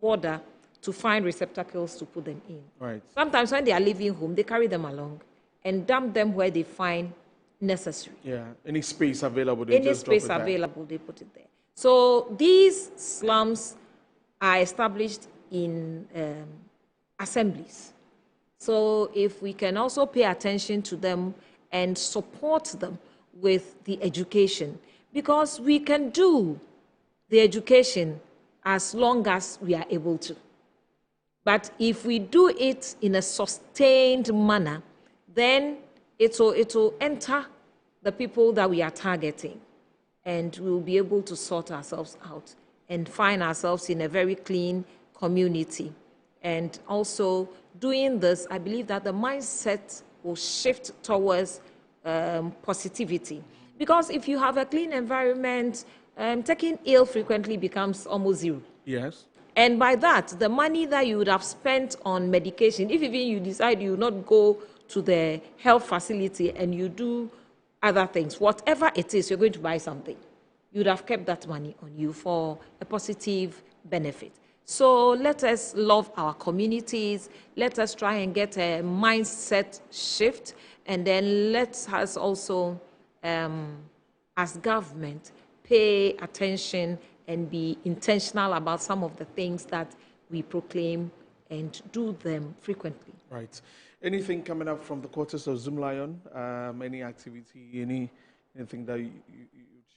bother to find receptacles to put them in. Right. Sometimes when they are leaving home, they carry them along and dump them where they find necessary. Yeah, any space available, they just drop it there. They put it there. So these slums are established in assemblies. So if we can also pay attention to them and support them with the education, because we can do the education as long as we are able to. But if we do it in a sustained manner, then it will enter the people that we are targeting, and we'll be able to sort ourselves out and find ourselves in a very clean community. And also doing this, I believe that the mindset will shift towards positivity. Because if you have a clean environment, taking ill frequently becomes almost zero. Yes. And by that, the money that you would have spent on medication, if even you decide you will not go to the health facility and you do other things, whatever it is, you're going to buy something. You'd have kept that money on you for a positive benefit. So let us love our communities. Let us try and get a mindset shift. And then let us also, as government, pay attention and be intentional about some of the things that we proclaim and do them frequently. Right. Anything coming up from the quarters of Zoomlion? Any activity, anything that you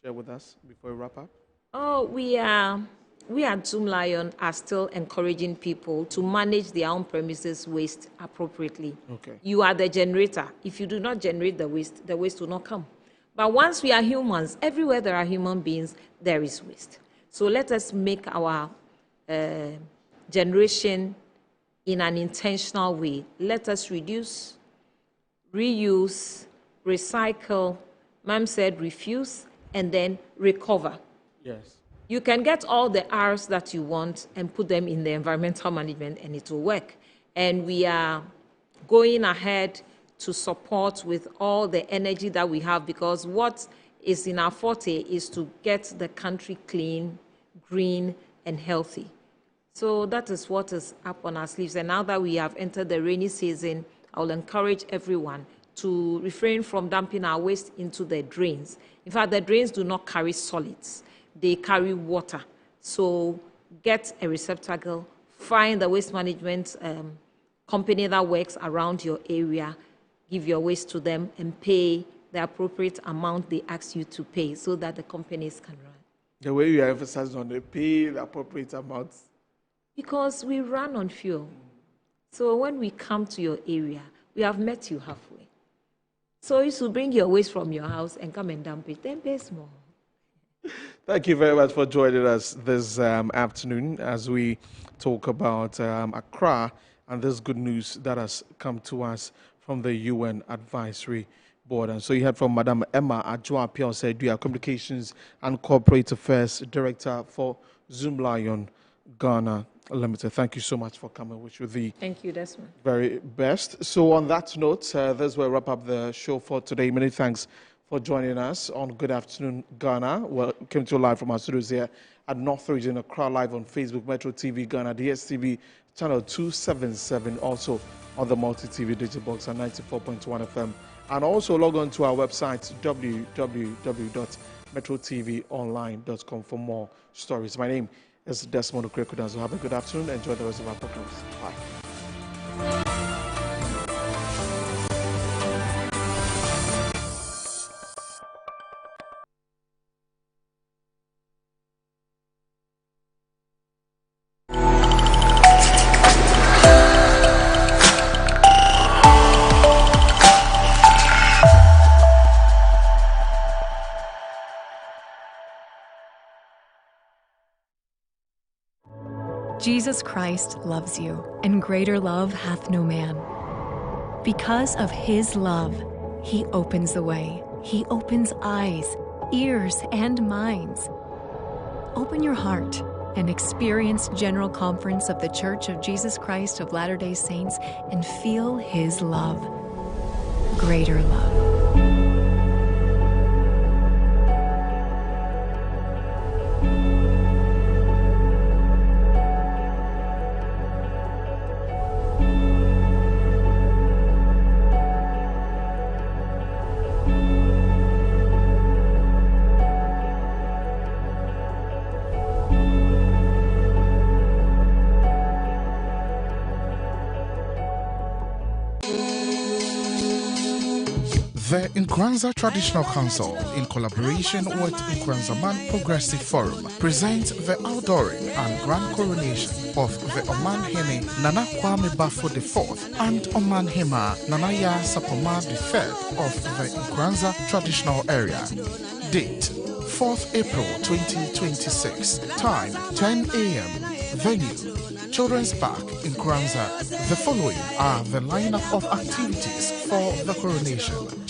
share with us before we wrap up? Oh, we at Zoomlion are still encouraging people to manage their own premises waste appropriately. Okay. You are the generator. If you do not generate the waste will not come. But once we are humans, everywhere there are human beings, there is waste. So let us make our generation in an intentional way. Let us reduce, reuse, recycle, Ma'am said refuse, and then recover. Yes. You can get all the R's that you want and put them in the environmental management and it will work. And we are going ahead to support with all the energy that we have, because what is in our forte is to get the country clean, green, and healthy. So that is what is up on our sleeves. And now that we have entered the rainy season, I will encourage everyone to refrain from dumping our waste into the drains. In fact, the drains do not carry solids. They carry water. So get a receptacle, find the waste management company that works around your area, give your waste to them, and pay the appropriate amount they ask you to pay so that the companies can run. The way you emphasize on the pay, the appropriate amount. Because we run on fuel. So when we come to your area, we have met you halfway. So you should bring your waste from your house and come and dump it, then pay small. Thank you very much for joining us this afternoon as we talk about Accra and this good news that has come to us from the UN Advisory Board. And so you heard from Madam Emma Adjoa-Pionseh, Communications and Corporate Affairs Director for Zoom Lion Ghana Limited. Thank you so much for coming. Wish you the Thank you, Desmond. very best. So on that note, this will wrap up the show for today. Many thanks for joining us on Good Afternoon Ghana. Welcome to you live from our studios here at North Region Accra, live on Facebook, Metro TV Ghana, DSTV channel 277, also on the multi-TV digital box at 94.1 FM. And also log on to our website, www.metrotvonline.com, for more stories. My name is Desmond Okrekudan. So have a good afternoon. Enjoy the rest of our programs. Bye. Jesus Christ loves you, and greater love hath no man. Because of his love, he opens the way. He opens eyes, ears, and minds. Open your heart and experience General Conference of the Church of Jesus Christ of Latter-day Saints and feel his love. Greater love. The Nkranza Traditional Council, in collaboration with Nkranzaman Progressive Forum, presents the outdooring and grand coronation of the Oman Hene Nana Kwame Bafo IV and Oman Hema Nanaya Sapoma III of the Nkranza Traditional Area. Date 4th April 2026. Time 10 a.m. Venue Children's Park in Nkranza. The following are the lineup of activities for the coronation.